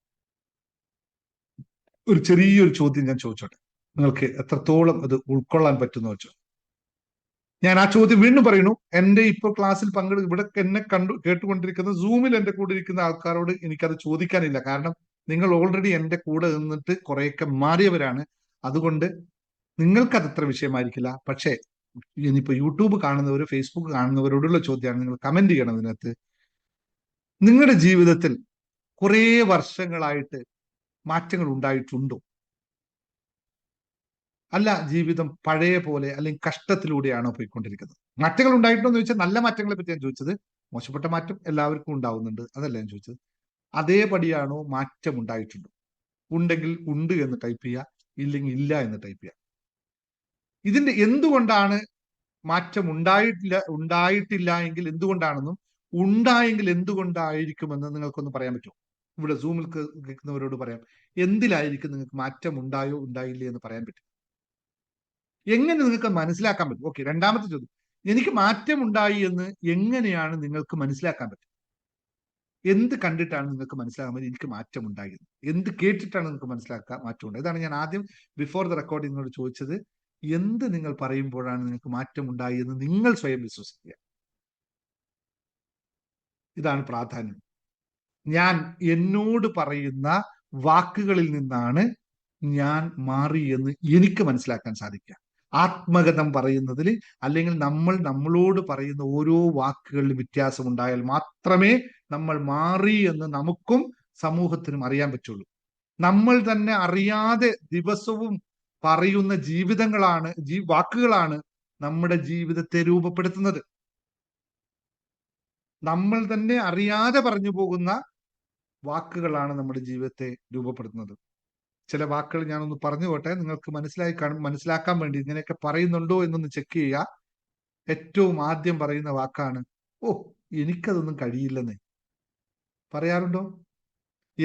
ഒരു ചെറിയൊരു ചോദ്യം ഞാൻ ചോദിച്ചോട്ടെ, നിങ്ങൾക്ക് എത്രത്തോളം അത് ഉൾക്കൊള്ളാൻ പറ്റുന്ന വെച്ചോ. ഞാൻ ആ ചോദ്യം വീണ്ടും പറയുന്നു. എന്റെ ഇപ്പോൾ ക്ലാസ്സിൽ ഇവിടെ എന്നെ കേട്ടുകൊണ്ടിരിക്കുന്ന സൂമിൽ എന്റെ കൂടെ ഇരിക്കുന്ന ആൾക്കാരോട് എനിക്കത് ചോദിക്കാനില്ല. കാരണം നിങ്ങൾ ഓൾറെഡി എന്റെ കൂടെ നിന്നിട്ട് കുറെയൊക്കെ മാറിയവരാണ്. അതുകൊണ്ട് നിങ്ങൾക്കത് അത്ര വിഷയമായിരിക്കില്ല. പക്ഷേ ഇനിയിപ്പോ യൂട്യൂബ് കാണുന്നവർ, ഫേസ്ബുക്ക് കാണുന്നവരോടുള്ള ചോദ്യമാണ്, നിങ്ങൾ കമന്റ് ചെയ്യണം ഇതിനകത്ത്. നിങ്ങളുടെ ജീവിതത്തിൽ കുറേ വർഷങ്ങളായിട്ട് മാറ്റങ്ങൾ ഉണ്ടായിട്ടുണ്ടോ? അല്ല ജീവിതം പഴയ പോലെ അല്ലെങ്കിൽ കഷ്ടത്തിലൂടെയാണോ പോയിക്കൊണ്ടിരിക്കുന്നത്? മാറ്റങ്ങൾ ഉണ്ടായിട്ടുണ്ടോ എന്ന് ചോദിച്ചാൽ നല്ല മാറ്റങ്ങളെ പറ്റി ഞാൻ ചോദിച്ചത്. മോശപ്പെട്ട മാറ്റം എല്ലാവർക്കും ഉണ്ടാവുന്നുണ്ട്, അതല്ല ഞാൻ ചോദിച്ചത്. അതേപടിയാണോ മാറ്റം ഉണ്ടായിട്ടുണ്ടോ? ഉണ്ടെങ്കിൽ ഉണ്ട് എന്ന് ടൈപ്പ് ചെയ്യുക, ഇല്ലെങ്കിൽ ഇല്ല എന്ന് ടൈപ്പ് ചെയ്യുക. ഇതിന്റെ എന്തുകൊണ്ടാണ് മാറ്റം ഉണ്ടായിട്ടില്ല എങ്കിൽ എന്തുകൊണ്ടാണെന്നും ഉണ്ടായെങ്കിൽ എന്തുകൊണ്ടായിരിക്കുമെന്ന് നിങ്ങൾക്കൊന്ന് പറയാൻ പറ്റുമോ? ഇവിടെ സൂമിൽ കേൾക്കുന്നവരോട് പറയാം, എന്തിലായിരിക്കും നിങ്ങൾക്ക് മാറ്റം ഉണ്ടായോ ഉണ്ടായില്ലേ എന്ന് പറയാൻ പറ്റും? എങ്ങനെ നിങ്ങൾക്ക് മനസ്സിലാക്കാൻ പറ്റും? ഓക്കെ, രണ്ടാമത്തെ ചോദ്യം, എനിക്ക് മാറ്റം ഉണ്ടായി എന്ന് എങ്ങനെയാണ് നിങ്ങൾക്ക് മനസ്സിലാക്കാൻ പറ്റും? എന്ത് കണ്ടിട്ടാണ് നിങ്ങൾക്ക് മനസ്സിലാക്കാൻ പറ്റും എനിക്ക് മാറ്റം ഉണ്ടായത്? എന്ത് കേട്ടിട്ടാണ് നിങ്ങൾക്ക് മനസ്സിലാക്കാൻ മാറ്റം ഉണ്ടായത്? ഇതാണ് ഞാൻ ആദ്യം ബിഫോർ ദ റെക്കോർഡിങ്ങിനോട് ചോദിച്ചത്. എന്ത് നിങ്ങൾ പറയുമ്പോഴാണ് നിങ്ങൾക്ക് മാറ്റം ഉണ്ടായി എന്ന് നിങ്ങൾ സ്വയം വിശ്വസിക്കുക? ഇതാണ് പ്രാധാന്യം. ഞാൻ എന്നോട് പറയുന്ന വാക്കുകളിൽ നിന്നാണ് ഞാൻ മാറി എന്ന് എനിക്ക് മനസ്സിലാക്കാൻ സാധിക്കുക. ആത്മകഥം പറയുന്നതിൽ, അല്ലെങ്കിൽ നമ്മൾ നമ്മളോട് പറയുന്ന ഓരോ വാക്കുകളിലും വ്യത്യാസം ഉണ്ടായാൽ മാത്രമേ നമ്മൾ മാറി എന്ന് നമുക്കും സമൂഹത്തിനും അറിയാൻ പറ്റുള്ളൂ. നമ്മൾ തന്നെ അറിയാതെ ദിവസവും പറയുന്ന വാക്കുകളാണ് നമ്മുടെ ജീവിതത്തെ രൂപപ്പെടുത്തുന്നത്. നമ്മൾ തന്നെ അറിയാതെ പറഞ്ഞു പോകുന്ന വാക്കുകളാണ് നമ്മുടെ ജീവിതത്തെ രൂപപ്പെടുത്തുന്നത്. ചില വാക്കുകൾ ഞാനൊന്ന് പറഞ്ഞു പോട്ടെ, നിങ്ങൾക്ക് മനസ്സിലാക്കാൻ വേണ്ടി ഇങ്ങനെയൊക്കെ പറയുന്നുണ്ടോ എന്നൊന്ന് ചെക്ക് ചെയ്യുക. ഏറ്റവും ആദ്യം പറയുന്ന വാക്കാണ്, ഓ എനിക്കതൊന്നും കഴിയില്ലെന്ന്. പറയാറുണ്ടോ?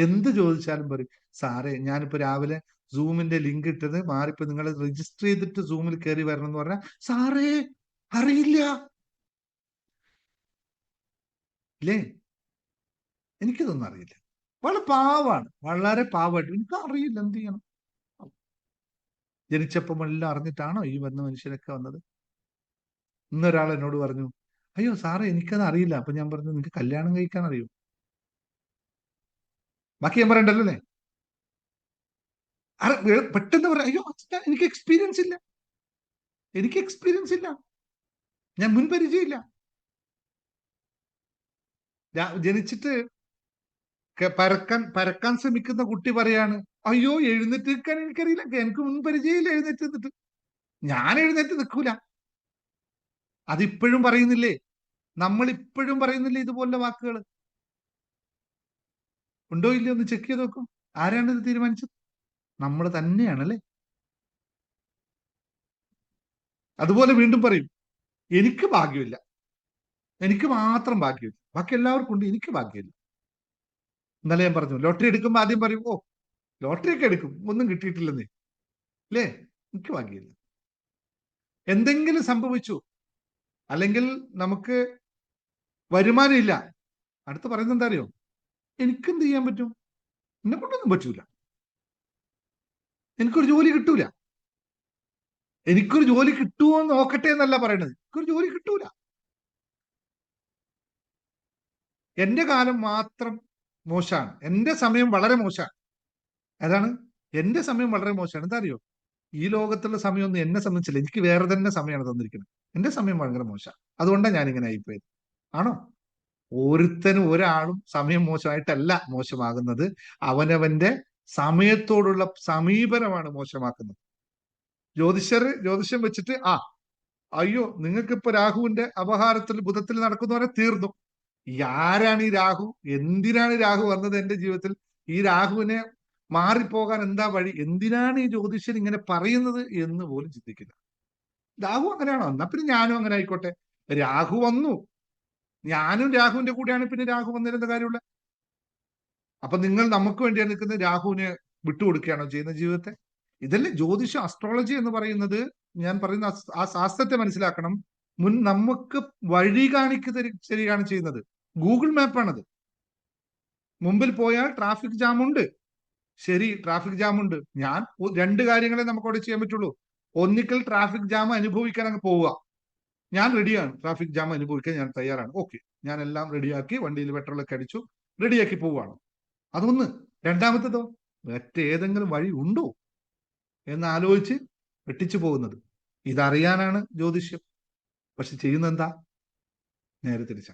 എന്ത് ചോദിച്ചാലും പറയും, സാറേ ഞാനിപ്പോ രാവിലെ സൂമിന്റെ ലിങ്ക് ഇട്ടത് മാറിപ്പോ നിങ്ങൾ രജിസ്റ്റർ ചെയ്തിട്ട് സൂമിൽ കയറി വരണം എന്ന് പറഞ്ഞാൽ, സാറേ അറിയില്ല ഇല്ലേ, എനിക്കിതൊന്നും അറിയില്ല. വളരെ പാവാണ്, വളരെ പാവമായിട്ട്, എനിക്ക് അറിയില്ല എന്ത് ചെയ്യണം. ജനിച്ചപ്പം എല്ലാം അറിഞ്ഞിട്ടാണോ ഈ വന്ന മനുഷ്യരൊക്കെ വന്നത്? ഇന്നൊരാൾ എന്നോട് പറഞ്ഞു, അയ്യോ സാറേ എനിക്കത് അറിയില്ല. അപ്പൊ ഞാൻ പറഞ്ഞു, നിനക്ക് കല്യാണം കഴിക്കാൻ അറിയൂ? ബാക്കി ഞാൻ പറയണ്ടല്ലോ അല്ലേ? പെട്ടെന്ന് പറയാം, അയ്യോ എനിക്ക് എക്സ്പീരിയൻസ് ഇല്ല, ഞാൻ മുൻപരിചയമില്ല. ജനിച്ചിട്ട് പരക്കാൻ ശ്രമിക്കുന്ന കുട്ടി പറയാണ്, അയ്യോ എഴുന്നേറ്റ് നിൽക്കാൻ എനിക്കറിയില്ല, എനിക്ക് മുൻപരിചയമില്ല എഴുന്നേറ്റ് നിന്നിട്ട്. ഞാൻ എഴുന്നേറ്റ് നിൽക്കൂല. അതിപ്പോഴും പറയുന്നില്ലേ? നമ്മൾ ഇപ്പോഴും പറയുന്നില്ലേ ഇതുപോലുള്ള വാക്കുകൾ? ഉണ്ടോ ഇല്ലയോ ഒന്ന് ചെക്ക് ചെയ്ത് നോക്കും. ആരാണ് ഇത് തീരുമാനിച്ചത്? നമ്മൾ തന്നെയാണല്ലേ. അതുപോലെ വീണ്ടും പറയും, എനിക്ക് ഭാഗ്യമില്ല, എനിക്ക് മാത്രം ഭാഗ്യമില്ല, ബാക്കി എല്ലാവർക്കും ഉണ്ട്, എനിക്ക് ഭാഗ്യമില്ല. ഇന്നലെ ഞാൻ പറഞ്ഞു, ലോട്ടറി എടുക്കുമ്പോ ആദ്യം പറയും, ഓ ലോട്ടറി ഒക്കെ എടുക്കും, ഒന്നും കിട്ടിയിട്ടില്ലെന്നേ, അല്ലേ, എനിക്ക് ഭാഗ്യമില്ല. എന്തെങ്കിലും സംഭവിച്ചു, അല്ലെങ്കിൽ നമുക്ക് വരുമാനം ഇല്ല, അടുത്ത് പറയുന്നത് എന്താ അറിയോ? എനിക്കെന്ത് ചെയ്യാൻ പറ്റും, എന്നെ കൊണ്ടൊന്നും പറ്റൂല, എനിക്കൊരു ജോലി കിട്ടൂല. എനിക്കൊരു ജോലി കിട്ടുമോ എന്ന് നോക്കട്ടെ എന്നല്ല പറയണത്, എനിക്കൊരു ജോലി കിട്ടൂല. എന്റെ കാലം മാത്രം മോശമാണ്, എന്റെ സമയം വളരെ മോശമാണ്. അതാണ്, എന്റെ സമയം വളരെ മോശമാണ്. എന്താ അറിയോ? ഈ ലോകത്തുള്ള സമയമൊന്നും എന്നെ സംബന്ധിച്ചില്ല, എനിക്ക് വേറെ തന്നെ സമയമാണ് തന്നിരിക്കുന്നത്. എന്റെ സമയം ഭയങ്കര മോശമാണ്, അതുകൊണ്ടാണ് ഞാനിങ്ങനെ ആയിപ്പോയത്. ആണോ? ഒരാളും സമയം മോശമായിട്ടല്ല മോശമാകുന്നത്, അവനവന്റെ സമയത്തോടുള്ള സമീപനമാണ് മോശമാക്കുന്നത്. ജ്യോതിഷം വെച്ചിട്ട് അയ്യോ നിങ്ങൾക്കിപ്പോ രാഹുവിന്റെ അപഹാരത്തിൽ ബുധത്തിൽ നടക്കുന്നവരെ തീർന്നു. ആരാണ് ഈ രാഹു? എന്തിനാണ് രാഹു വന്നത് എന്റെ ജീവിതത്തിൽ? ഈ രാഹുവിനെ മാറിപ്പോകാൻ എന്താ വഴി? എന്തിനാണ് ഈ ജ്യോതിഷൻ ഇങ്ങനെ പറയുന്നത് എന്ന് പോലും ചിന്തിക്കില്ല. രാഹു അങ്ങനെയാണോ? എന്നാ പിന്നെ ഞാനും അങ്ങനെ ആയിക്കോട്ടെ. രാഹു വന്നു, ഞാനും രാഹുവിന്റെ കൂടെയാണ്, പിന്നെ രാഹു വന്നിരുന്ന കാര്യമുള്ള. അപ്പൊ നിങ്ങൾ നമുക്ക് വേണ്ടിയാണ് നിൽക്കുന്നത്, രാഹുവിനെ വിട്ടുകൊടുക്കുകയാണോ ചെയ്യുന്ന ജീവിതത്തെ? ഇതല്ലേ ജ്യോതിഷം, അസ്ട്രോളജി എന്ന് പറയുന്നത്. ഞാൻ പറയുന്ന ആ ശാസ്ത്രത്തെ മനസ്സിലാക്കണം. നമുക്ക് വഴി ശരിയാണ് ചെയ്യുന്നത്. ഗൂഗിൾ മാപ്പാണത്. മുമ്പിൽ പോയാൽ ട്രാഫിക് ജാം ഉണ്ട്, ശരി, ട്രാഫിക് ജാം ഉണ്ട്. ഞാൻ രണ്ട് കാര്യങ്ങളെ നമുക്ക് അവിടെ ചെയ്യാൻ പറ്റുള്ളൂ. ഒന്നിക്കൽ ട്രാഫിക് ജാം അനുഭവിക്കാൻ അങ്ങ് പോവുക. ഞാൻ റെഡിയാണ്, ട്രാഫിക് ജാം അനുഭവിക്കാൻ ഞാൻ തയ്യാറാണ്, ഓക്കെ, ഞാൻ എല്ലാം റെഡിയാക്കി വണ്ടിയിൽ പെട്രോളൊക്കെ അടിച്ചു റെഡിയാക്കി പോവുകയാണ്. അതൊന്ന്. രണ്ടാമത്തേതോ, മറ്റേതെങ്കിലും വഴി ഉണ്ടോ എന്ന് ആലോചിച്ച് വെട്ടിച്ചു പോകുന്നത്. ഇതറിയാനാണ് ജ്യോതിഷ്യം. പക്ഷെ ചെയ്യുന്നത് എന്താ? നേരെ തിരിച്ച.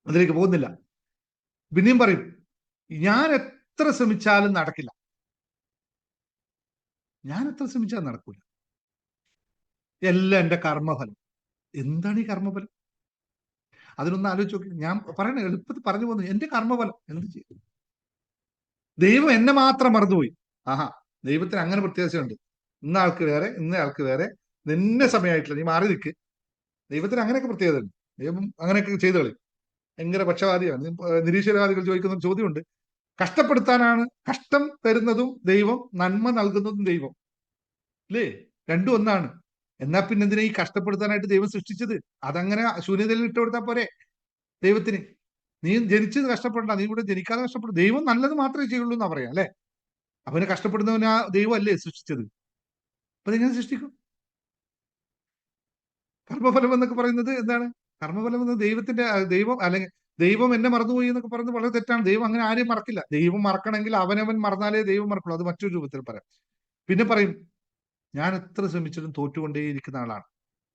അതിലേക്ക് പോകുന്നില്ല. പിന്നെയും പറയും, ഞാൻ എത്ര ശ്രമിച്ചാലും നടക്കില്ല. ഞാൻ എത്ര ശ്രമിച്ചാലും നടക്കൂല, എല്ലാം എന്റെ കർമ്മഫലം. എന്താണ് ഈ കർമ്മഫലം? അതിനൊന്ന് ആലോചിച്ച് നോക്കി. ഞാൻ പറയണ എളുപ്പത്തിൽ പറഞ്ഞു പോകുന്നു, എന്റെ കർമ്മഫലം എന്ത് ചെയ്യും? ദൈവം എന്നെ മാത്രം മറന്നുപോയി. ആഹാ, ദൈവത്തിന് അങ്ങനെ പ്രത്യേകതയുണ്ട്. ഇന്ന ആൾക്ക് വേറെ, ഇന്ന ആൾക്ക് വേറെ, നിന്നെ സമയമായിട്ടില്ല, നീ മാറി നിൽക്ക്. ദൈവത്തിന് അങ്ങനെയൊക്കെ പ്രത്യേകത ഉണ്ട്. ദൈവം അങ്ങനെയൊക്കെ ചെയ്തു കളി. ഭയങ്കര പക്ഷപാതിയാണ്. നിരീശ്വരവാദികൾ ചോദിക്കുന്ന ചോദ്യമുണ്ട്, കഷ്ടപ്പെടുത്താനാണ്, കഷ്ടം തരുന്നതും ദൈവം, നന്മ നൽകുന്നതും ദൈവം, അല്ലേ? രണ്ടും ഒന്നാണ്. എന്നാ പിന്നെ എന്തിനാ ഈ കഷ്ടപ്പെടുത്താനായിട്ട് ദൈവം സൃഷ്ടിച്ചത്? അതങ്ങനെ ശൂന്യതയിൽ ഇട്ടുകൊടുത്താൽ പോരെ ദൈവത്തിന്? നീ ജനിച്ചത് കഷ്ടപ്പെടണ്ട, നീ കൂടെ ജനിക്കാതെ കഷ്ടപ്പെടും. ദൈവം നല്ലത് മാത്രമേ ചെയ്യുള്ളൂ എന്നാ പറയാം, അല്ലെ? അവന് കഷ്ടപ്പെടുന്നവന് ആ ദൈവം അല്ലേ സൃഷ്ടിച്ചത്? അപ്പൊ എങ്ങനെ സൃഷ്ടിക്കും? കർമ്മഫലം എന്നൊക്കെ പറയുന്നത് എന്താണ്? കർമ്മഫലം എന്നത് ദൈവത്തിന്റെ, ദൈവം അല്ലെങ്കിൽ ദൈവം എന്നെ മറന്നുപോയി എന്നൊക്കെ പറയുന്നത് വളരെ തെറ്റാണ്. ദൈവം അങ്ങനെ ആരെയും മറക്കില്ല. ദൈവം മറക്കണമെങ്കിൽ അവനവൻ മറന്നാലേ ദൈവം മറക്കുള്ളൂ. അത് മറ്റൊരു രൂപത്തിൽ പറയാം. പിന്നെ പറയും, ഞാൻ എത്ര ശ്രമിച്ചിട്ടും തോറ്റുകൊണ്ടേയിരിക്കുന്ന ആളാണ്,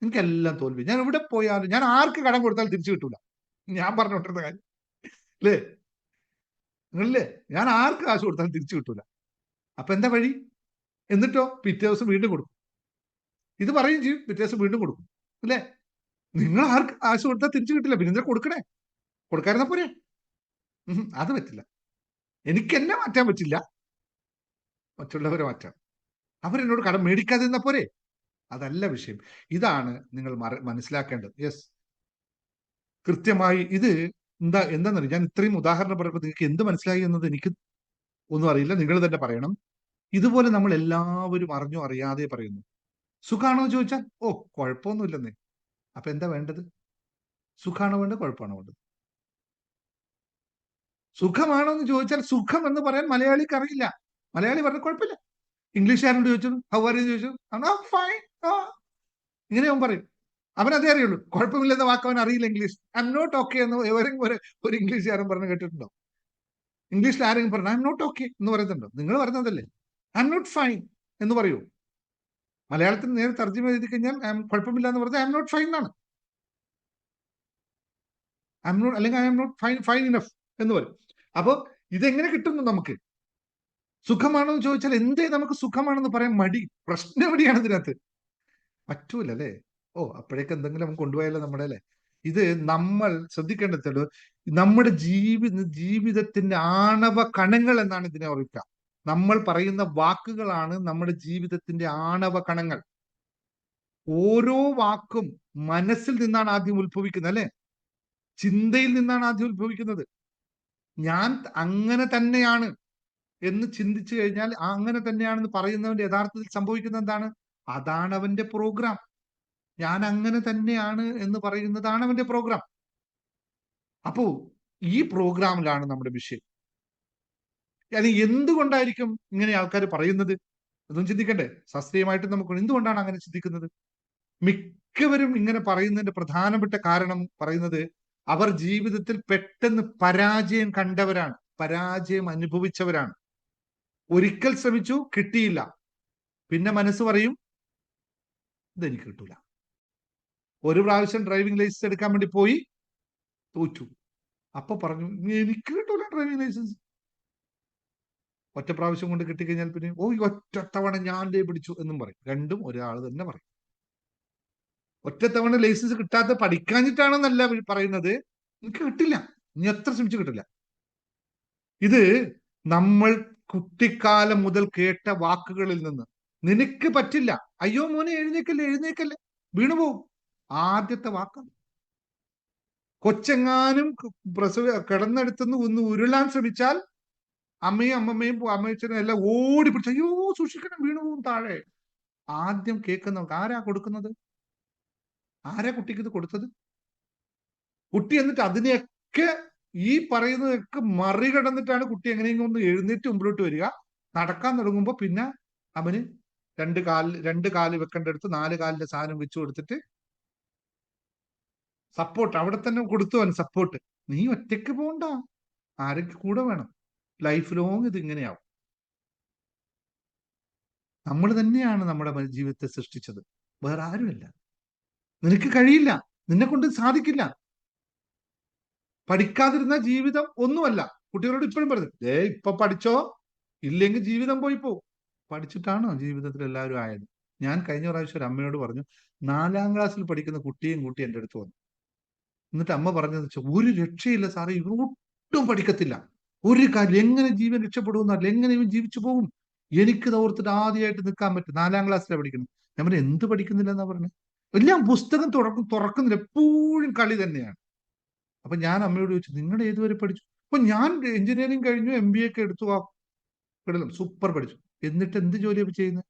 എനിക്കെല്ലാം തോൽവി, ഞാൻ എവിടെ പോയാലും, ഞാൻ ആർക്ക് കടം കൊടുത്താലും തിരിച്ചു കിട്ടൂല. ഞാൻ പറഞ്ഞുകൊണ്ടിരുന്ന കാര്യം അല്ലേ? നിങ്ങളില്ലേ, ഞാൻ ആർക്ക് കാശ് കൊടുത്താലും തിരിച്ചു കിട്ടൂല. അപ്പൊ എന്താ വഴി? എന്നിട്ടോ പിറ്റേ ദിവസം വീണ്ടും കൊടുക്കും. ഇത് പറയും ചെയ്യും, പിറ്റേ ദിവസം വീണ്ടും കൊടുക്കും, അല്ലേ? നിങ്ങൾ ആർക്ക് കാശ് കൊടുത്താൽ തിരിച്ചു കിട്ടില്ല, പിന്നെ എന്താ കൊടുക്കണേ? കൊടുക്കാതിരുന്ന പോരെ? അത് പറ്റില്ല. എനിക്ക് എന്നെ മാറ്റാൻ പറ്റില്ല, മറ്റുള്ളവരെ മാറ്റാം. അവരെന്നോട് കടം മേടിക്കാതിരുന്ന പോരെ? അതല്ല വിഷയം. ഇതാണ് നിങ്ങൾ മനസ്സിലാക്കേണ്ടത്. യെസ്, കൃത്യമായി. ഇത് എന്താണെന്നറിയാം. ഞാൻ ഇത്രയും ഉദാഹരണം പറയുമ്പോൾ നിങ്ങൾക്ക് എന്ത് മനസ്സിലായി എന്നത് എനിക്ക് ഒന്നും അറിയില്ല, നിങ്ങൾ തന്നെ പറയണം. ഇതുപോലെ നമ്മൾ എല്ലാവരും അറിഞ്ഞോ അറിയാതെ പറയുന്നു. സുഖാണോ എന്ന് ചോദിച്ചാൽ, ഓ കുഴപ്പമൊന്നുമില്ലെന്നേ. അപ്പൊ എന്താ വേണ്ടത്? സുഖാണോ വേണ്ടത്, കുഴപ്പമാണോ വേണ്ടത്? സുഖമാണോ എന്ന് ചോദിച്ചാൽ, സുഖം എന്ന് പറയാൻ മലയാളിക്ക് അറിയില്ല. മലയാളി പറഞ്ഞ കുഴപ്പമില്ല. ഇംഗ്ലീഷുകാരോട് ചോദിച്ചു, ഹൗ ആർ യു ചോദിച്ചു, ഫൈൻ, ഇങ്ങനെ അവൻ പറയും. അവൻ അതേ അറിയുള്ളൂ. കുഴപ്പമില്ലെന്ന വാക്ക് അവൻ അറിയില്ല English. I'm not okay എന്ന് ഒരു ഇംഗ്ലീഷുകാരൻ പറഞ്ഞു കേട്ടിട്ടുണ്ടോ? ഇംഗ്ലീഷിൽ ആരെങ്കിലും പറഞ്ഞു ഐ എം നോട്ട് ഓക്കെ എന്ന് പറയുന്നുണ്ടോ? നിങ്ങൾ പറഞ്ഞതല്ലേ ഐ എം നോട്ട് ഫൈൻ എന്ന് പറയൂ. മലയാളത്തിൽ നേരെ തർജ്ജമ ചെയ്ത് കഴിഞ്ഞാൽ കുഴപ്പമില്ല എന്ന് പറഞ്ഞാൽ ഐ എം നോട്ട് ഫൈൻ എന്നാണ്. ഐ എം നോട്ട്, അല്ലെങ്കിൽ I'm not fine enough എന്ന് പറയും. അപ്പൊ ഇതെങ്ങനെ കിട്ടുന്നു നമുക്ക്? സുഖമാണോ എന്ന് ചോദിച്ചാൽ എന്തേ നമുക്ക് സുഖമാണെന്ന് പറയാൻ മടി? പ്രശ്നം എവിടെയാണ് ഇതിനകത്ത്? പറ്റൂല അല്ലേ? ഓ, അപ്പോഴേക്ക് എന്തെങ്കിലും നമുക്ക് കൊണ്ടുപോയാലോ നമ്മുടെ, അല്ലേ? ഇത് നമ്മൾ ശ്രദ്ധിക്കേണ്ടത്, നമ്മുടെ ജീവിതത്തിന്റെ ആണവ കണങ്ങൾ എന്നാണ് ഇതിനെ ഓർക്കുക. നമ്മൾ പറയുന്ന വാക്കുകളാണ് നമ്മുടെ ജീവിതത്തിന്റെ ആണവ കണങ്ങൾ. ഓരോ വാക്കും മനസ്സിൽ നിന്നാണ് ആദ്യം ഉത്ഭവിക്കുന്നത്, അല്ലെ? ചിന്തയിൽ നിന്നാണ് ആദ്യം ഉത്ഭവിക്കുന്നത്. ഞാൻ അങ്ങനെ തന്നെയാണ് എന്ന് ചിന്തിച്ചു കഴിഞ്ഞാൽ, അങ്ങനെ തന്നെയാണെന്ന് പറയുന്നവന്റെ യഥാർത്ഥത്തിൽ സംഭവിക്കുന്നത് എന്താണ്? അതാണ് അവന്റെ പ്രോഗ്രാം. ഞാൻ അങ്ങനെ തന്നെയാണ് എന്ന് പറയുന്നതാണ് അവന്റെ പ്രോഗ്രാം. അപ്പോ ഈ പ്രോഗ്രാമിലാണ് നമ്മുടെ വിഷയം. അത് എന്തുകൊണ്ടായിരിക്കും ഇങ്ങനെ ആൾക്കാർ പറയുന്നത്? അതൊന്നും ചിന്തിക്കണ്ടേ? ശാസ്ത്രീയമായിട്ട് നമുക്ക് എന്തുകൊണ്ടാണ് അങ്ങനെ ചിന്തിക്കുന്നത്? മിക്കവരും ഇങ്ങനെ പറയുന്നതിന്റെ പ്രധാനപ്പെട്ട കാരണം പറയുന്നത്, അവർ ജീവിതത്തിൽ പെട്ടെന്ന് പരാജയം കണ്ടവരാണ്, പരാജയം അനുഭവിച്ചവരാണ്. ഒരിക്കൽ ശ്രമിച്ചു, കിട്ടിയില്ല, പിന്നെ മനസ്സ് പറയും ഇതെനിക്ക് കിട്ടൂല. ഒരു പ്രാവശ്യം ഡ്രൈവിംഗ് ലൈസൻസ് എടുക്കാൻ വേണ്ടി പോയി, തോറ്റു. അപ്പൊ പറഞ്ഞു എനിക്ക് കിട്ടൂല ഡ്രൈവിംഗ് ലൈസൻസ്. ഒറ്റ പ്രാവശ്യം കൊണ്ട് കിട്ടിക്കഴിഞ്ഞാൽ പിന്നെ ഒറ്റത്തവണ ഞാൻ പിടിച്ചു എന്നും പറയും. രണ്ടും ഒരാൾ തന്നെ പറയും. ഒറ്റത്തവണ ലൈസൻസ് കിട്ടാത്ത പഠിക്കാഞ്ഞിട്ടാണെന്നല്ല പറയുന്നത്, എനിക്ക് കിട്ടില്ല, ഇനി എത്ര ശ്രമിച്ചു കിട്ടില്ല. ഇത് നമ്മൾ കുട്ടിക്കാലം മുതൽ കേട്ട വാക്കുകളിൽ നിന്ന്. നിനക്ക് പറ്റില്ല, അയ്യോ മോനെ എഴുന്നേക്കല്ലേ എഴുന്നേക്കല്ലേ, വീണുപോകും. ആദ്യത്തെ വാക്കാണ്. കൊച്ചെങ്ങാനും കിടന്നെടുത്തുനിന്ന് ഒന്ന് ഉരുളാൻ ശ്രമിച്ചാൽ അമ്മയും അമ്മമ്മയും അമ്മയച്ഛനും എല്ലാം ഓടി പിടിച്ച് അയ്യോ സൂക്ഷിക്കണം വീണുപോകും താഴെ. ആദ്യം കേൾക്കുന്ന ആരാ കൊടുക്കുന്നത്? ആരാ കുട്ടിക്ക് ഇത് കൊടുത്തത്? കുട്ടി എന്നിട്ട് അതിനെയൊക്കെ ഈ പറയുന്നതൊക്കെ മറികടന്നിട്ടാണ് കുട്ടി എങ്ങനെയെങ്കിലും ഒന്ന് എഴുന്നേറ്റ് മുമ്പിലോട്ട് വരിക. നടക്കാൻ തുടങ്ങുമ്പോൾ പിന്നെ അവന് രണ്ട് കാല് വെക്കേണ്ടടുത്ത് 4 കാലിന്റെ സാധനം വെച്ചു കൊടുത്തിട്ട് സപ്പോർട്ട് അവിടെ തന്നെ കൊടുത്തു. അവൻ സപ്പോർട്ട്. നീ ഒറ്റയ്ക്ക് പോകണ്ട, ആരൊക്കെ കൂടെ വേണം. ലൈഫ് ലോങ് ഇത് ഇങ്ങനെയാവും. നമ്മൾ തന്നെയാണ് നമ്മുടെ ജീവിതത്തെ സൃഷ്ടിച്ചത്, വേറെ ആരുമില്ല. നിനക്ക് കഴിയില്ല, നിന്നെ കൊണ്ട് സാധിക്കില്ല. പഠിക്കാതിരുന്ന ജീവിതം ഒന്നുമല്ല. കുട്ടികളോട് ഇപ്പോഴും പറഞ്ഞു ഇപ്പൊ പഠിച്ചോ, ഇല്ലെങ്കിൽ ജീവിതം പോയി പോകും. പഠിച്ചിട്ടാണോ ജീവിതത്തിൽ എല്ലാവരും ആയത്? ഞാൻ കഴിഞ്ഞ പ്രാവശ്യം ഒരു അമ്മയോട് പറഞ്ഞു, 4ാം ക്ലാസ്സിൽ പഠിക്കുന്ന കുട്ടിയും കൂട്ടി എൻ്റെ അടുത്ത് വന്നു. എന്നിട്ട് അമ്മ പറഞ്ഞതെന്ന് വെച്ചാൽ ഒരു രക്ഷയില്ല സാറേ, ഇവർ ഒട്ടും പഠിക്കത്തില്ല, ഒരു കാര്യം എങ്ങനെ ജീവൻ രക്ഷപ്പെടുമെന്നല്ല, എങ്ങനെ ഇവൻ ജീവിച്ചു പോകും. എനിക്ക് ഓർത്തിട്ട് ആദ്യമായിട്ട് നിൽക്കാൻ പറ്റും. 4ാം ക്ലാസ്സിലാണ് പഠിക്കുന്നത്. ഞാൻ പറഞ്ഞു എന്ത് പഠിക്കുന്നില്ല എന്നാ പറഞ്ഞത്? എല്ലാം പുസ്തകം തുറക്കുന്നില്ല, എപ്പോഴും കളി തന്നെയാണ്. അപ്പൊ ഞാൻ അമ്മയോട് ചോദിച്ചു നിങ്ങളുടെ ഏതുവരെ പഠിച്ചു? അപ്പൊ ഞാൻ എഞ്ചിനീയറിംഗ് കഴിഞ്ഞു, MBA ഒക്കെ എടുത്തു, സൂപ്പർ പഠിച്ചു. എന്നിട്ട് എന്ത് ജോലിയാണ് ചെയ്യുന്നത്?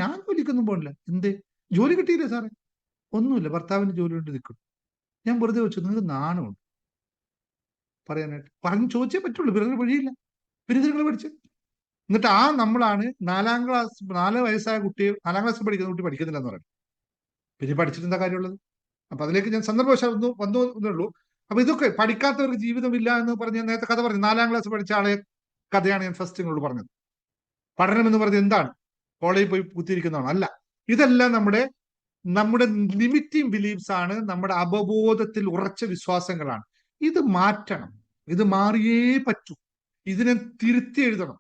ഞാൻ ജോലിക്കൊന്നും പോകണില്ല. എന്തേ? ജോലി കിട്ടിയില്ലേ സാറേ? ഒന്നുമില്ല, ഭർത്താവിന് ജോലി കൊണ്ട് നിൽക്കും. ഞാൻ വെറുതെ വെച്ചു, നിങ്ങൾക്ക് നാണമുണ്ട് പറയാനായിട്ട്? പറഞ്ഞു ചോദിച്ചേ പറ്റുള്ളൂ, വേറെ വഴിയില്ല. പിന്നെ നിങ്ങൾ പഠിച്ച്. എന്നിട്ട് നമ്മളാണ് 4 വയസ്സായ കുട്ടിയെ 4ാം ക്ലാസ്സിൽ പഠിക്കുന്ന കുട്ടി പഠിക്കുന്നില്ല എന്ന് പറയുന്നത്. പിന്നെ പഠിച്ചിട്ട് എന്താ കാര്യമുള്ളത്? അപ്പൊ അതിലേക്ക് ഞാൻ സന്ദർഭവശാൽ വന്നു എന്നുള്ളൂ. അപ്പൊ ഇതൊക്കെ പഠിക്കാത്തവർക്ക് ജീവിതമില്ല എന്ന് പറഞ്ഞ് നേരത്തെ കഥ പറഞ്ഞു. 4ാം ക്ലാസ് പഠിച്ച ആളെ കഥയാണ് ഞാൻ ഫസ്റ്റ് നിങ്ങളോട് പറഞ്ഞത്. പഠനം എന്ന് പറഞ്ഞത് എന്താണ്? കോളേജിൽ പോയി കുത്തിയിരിക്കുന്നതാണ് അല്ല. ഇതെല്ലാം നമ്മുടെ ലിമിറ്റിംഗ് ബിലീഫ്സ് ആണ്, നമ്മുടെ അവബോധത്തിൽ ഉറച്ച വിശ്വാസങ്ങളാണ്. ഇത് മാറ്റണം. ഇത് മാറിയേ പറ്റൂ. ഇതിനെ തിരുത്തി എഴുതണം.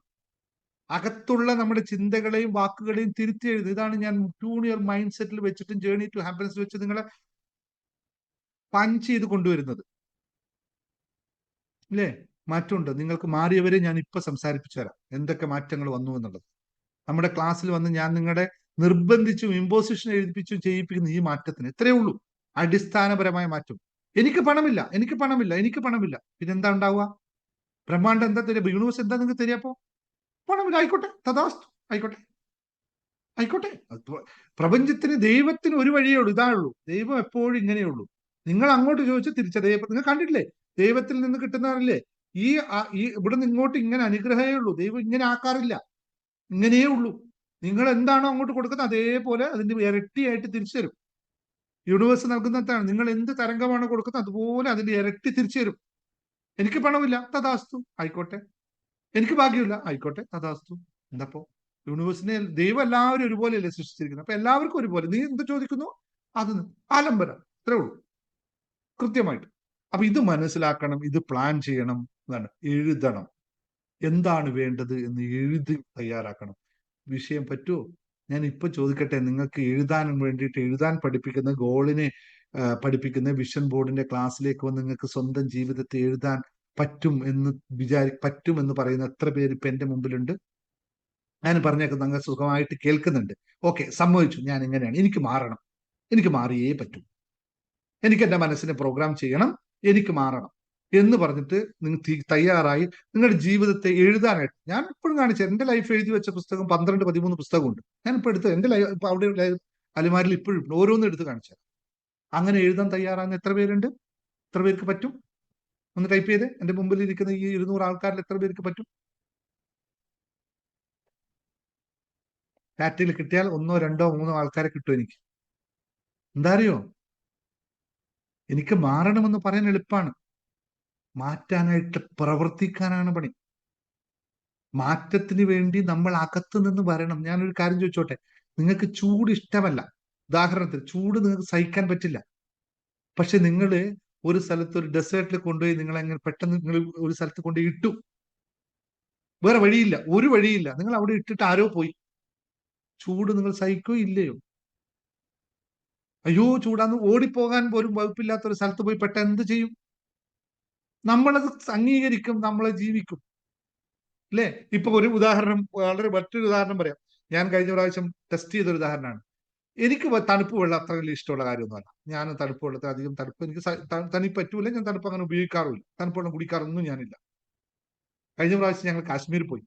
അകത്തുള്ള നമ്മുടെ ചിന്തകളെയും വാക്കുകളെയും തിരുത്തി എഴുതും. ഇതാണ് ഞാൻ ട്യൂൺ യുവർ മൈൻഡ് സെറ്റിൽ വെച്ചിട്ടും ജേർണി ടു ഹാപ്പിനെസ് വെച്ച് നിങ്ങളെ പഞ്ച് ചെയ്ത് കൊണ്ടുവരുന്നത്. അല്ലേ? മാറ്റമുണ്ട്. നിങ്ങൾക്ക് മാറിയവരെ ഞാൻ ഇപ്പൊ സംസാരിപ്പിച്ചു തരാം എന്തൊക്കെ മാറ്റങ്ങൾ വന്നു എന്നുള്ളത്. നമ്മുടെ ക്ലാസ്സിൽ വന്ന് ഞാൻ നിങ്ങളെ നിർബന്ധിച്ചും ഇമ്പോസിഷൻ എഴുതിപ്പിച്ചും ചെയ്യിപ്പിക്കുന്ന ഈ മാറ്റത്തിന് ഇത്രയേ ഉള്ളൂ. അടിസ്ഥാനപരമായ മാറ്റം. എനിക്ക് പണമില്ല, എനിക്ക് പണമില്ല, എനിക്ക് പണമില്ല. പിന്നെന്താ ഉണ്ടാവുക? ബ്രഹ്മാണ്ടം എന്താ തരിക? യൂണിവേഴ്സ് എന്താ നിങ്ങൾക്ക് തരികപ്പോ? പണമില്ല. ആയിക്കോട്ടെ, തഥാസ്തു, ആയിക്കോട്ടെ, ആയിക്കോട്ടെ. പ്രപഞ്ചത്തിന് ദൈവത്തിന് ഒരു വഴിയേ ഉള്ളൂ, ഇതാണുള്ളൂ. ദൈവം എപ്പോഴും ഇങ്ങനെയുള്ളൂ. നിങ്ങൾ അങ്ങോട്ട് ചോദിച്ച് തിരിച്ച ദൈവം നിങ്ങൾ കണ്ടിട്ടില്ലേ? ദൈവത്തിൽ നിന്ന് കിട്ടുന്നവരല്ലേ ഈ ഇവിടെ നിന്ന് ഇങ്ങോട്ട് ഇങ്ങനെ അനുഗ്രഹമേ ഉള്ളൂ. ദൈവം ഇങ്ങനെ ആക്കാറില്ല, ഇങ്ങനെയേ ഉള്ളൂ. നിങ്ങൾ എന്താണോ അങ്ങോട്ട് കൊടുക്കുന്നത് അതേപോലെ അതിന്റെ ഇരട്ടിയായിട്ട് തിരിച്ചു തരും. യൂണിവേഴ്സ് നൽകുന്നതാണ്. നിങ്ങൾ എന്ത് തരംഗമാണോ കൊടുക്കുന്നത് അതുപോലെ അതിന്റെ ഇരട്ടി തിരിച്ചു തരും. എനിക്ക് പണമില്ല, തഥാസ്തു, ആയിക്കോട്ടെ. എനിക്ക് ഭാഗ്യമില്ല, ആയിക്കോട്ടെ, തഥാസ്തു. എന്തപ്പോ? യൂണിവേഴ്സിനെ ദൈവം എല്ലാവരും ഒരുപോലെയല്ലേ സൃഷ്ടിച്ചിരിക്കുന്നത്. അപ്പൊ എല്ലാവർക്കും ഒരുപോലെ. നീ എന്ത് ചോദിക്കുന്നു അത് ആലംബനം, അത്രേ ഉള്ളൂ, കൃത്യമായിട്ട്. അപ്പൊ ഇത് മനസ്സിലാക്കണം, ഇത് പ്ലാൻ ചെയ്യണം, എന്നാണ് എഴുതണം. എന്താണ് വേണ്ടത് എന്ന് എഴുതി തയ്യാറാക്കണം. വിഷയം പറ്റുമോ? ഞാൻ ഇപ്പൊ ചോദിക്കട്ടെ, നിങ്ങൾക്ക് എഴുതാൻ വേണ്ടിയിട്ട് എഴുതാൻ പഠിപ്പിക്കുന്ന ഗോളിനെ പഠിപ്പിക്കുന്ന വിഷൻ ബോർഡിന്റെ ക്ലാസ്സിലേക്ക് വന്ന് നിങ്ങൾക്ക് സ്വന്തം ജീവിതത്തെ എഴുതാൻ പറ്റും എന്ന് പറയുന്ന എത്ര പേര് ഇപ്പൊ എന്റെ മുമ്പിലുണ്ട്? ഞാൻ പറഞ്ഞേക്ക് നിങ്ങൾ സുഖമായിട്ട് കേൾക്കുന്നുണ്ട്. ഓക്കെ, സമ്മതിച്ചു, ഞാൻ ഇങ്ങനെയാണ്, എനിക്ക് മാറണം, എനിക്ക് മാറിയേ പറ്റൂ, എനിക്ക് എന്റെ മനസ്സിനെ പ്രോഗ്രാം ചെയ്യണം, എനിക്ക് മാറണം എന്ന് പറഞ്ഞിട്ട് നിങ്ങൾ തയ്യാറായി നിങ്ങളുടെ ജീവിതത്തെ എഴുതാനായിട്ട്. ഞാൻ ഇപ്പോഴും കാണിച്ചത് എന്റെ ലൈഫ് എഴുതി വെച്ച പുസ്തകം 12-13 പുസ്തകമുണ്ട്. ഞാൻ ഇപ്പൊ എടുത്ത് എന്റെ ലൈഫ് അവിടെ അലിമാരിൽ ഇപ്പോഴും ഓരോന്നും എടുത്ത് കാണിച്ചത്. അങ്ങനെ എഴുതാൻ തയ്യാറാകുന്ന എത്ര പേരുണ്ട്? എത്ര പേർക്ക് പറ്റും? ഒന്ന് ടൈപ്പ് ചെയ്ത് എന്റെ മുമ്പിൽ ഇരിക്കുന്ന ഈ 200 ആൾക്കാരിൽ എത്ര പേർക്ക് പറ്റും? ചാറ്റിൽ കിട്ടിയാൽ 1, 2, 3 ആൾക്കാരെ കിട്ടും എനിക്ക്. എന്താ അറിയോ? എനിക്ക് മാറണമെന്ന് പറയാൻ എളുപ്പമാണ്, മാറ്റാനായിട്ട് പ്രവർത്തിക്കാനാണ് പണി. മാറ്റത്തിന് വേണ്ടി നമ്മൾ അകത്ത് നിന്ന് വരണം. ഞാനൊരു കാര്യം ചോദിച്ചോട്ടെ, നിങ്ങൾക്ക് ചൂട് ഇഷ്ടമല്ല, ഉദാഹരണത്തിന് ചൂട് നിങ്ങൾക്ക് സഹിക്കാൻ പറ്റില്ല. പക്ഷെ നിങ്ങൾ ഒരു സ്ഥലത്ത് ഒരു ഡെസേർട്ടിൽ കൊണ്ടുപോയി നിങ്ങൾ അങ്ങനെ പെട്ടെന്ന് നിങ്ങൾ ഒരു സ്ഥലത്ത് കൊണ്ടുപോയി ഇട്ടു, വേറെ വഴിയില്ല, ഒരു വഴിയില്ല, നിങ്ങൾ അവിടെ ഇട്ടിട്ട് ആരോ പോയി. ചൂട് നിങ്ങൾ സഹിക്കോ ഇല്ലയോ? അയ്യോ ചൂടാന്ന് ഓടിപ്പോകാൻ പോലും വകുപ്പില്ലാത്ത ഒരു സ്ഥലത്ത് പോയി പെട്ട എന്ത് ചെയ്യും? നമ്മളത് അംഗീകരിക്കും, നമ്മളെ ജീവിക്കും, അല്ലേ? ഇപ്പൊ ഒരു ഉദാഹരണം, വളരെ മറ്റൊരു ഉദാഹരണം പറയാം. ഞാൻ കഴിഞ്ഞ പ്രാവശ്യം ടെസ്റ്റ് ചെയ്തൊരു ഉദാഹരണമാണ്. എനിക്ക് തണുപ്പ് വെള്ളം അത്ര വലിയ ഇഷ്ടമുള്ള കാര്യമൊന്നുമല്ല. ഞാൻ തണുപ്പ് വെള്ളത്തിൽ അധികം തണുപ്പ് എനിക്ക് തണുപ്പ് പറ്റൂല. ഞാൻ തണുപ്പ് അങ്ങനെ ഉപയോഗിക്കാറുമില്ല. തണുപ്പ് വെള്ളം കുടിക്കാറൊന്നും ഞാനില്ല. കഴിഞ്ഞ പ്രാവശ്യം ഞങ്ങൾ കാശ്മീർ പോയി.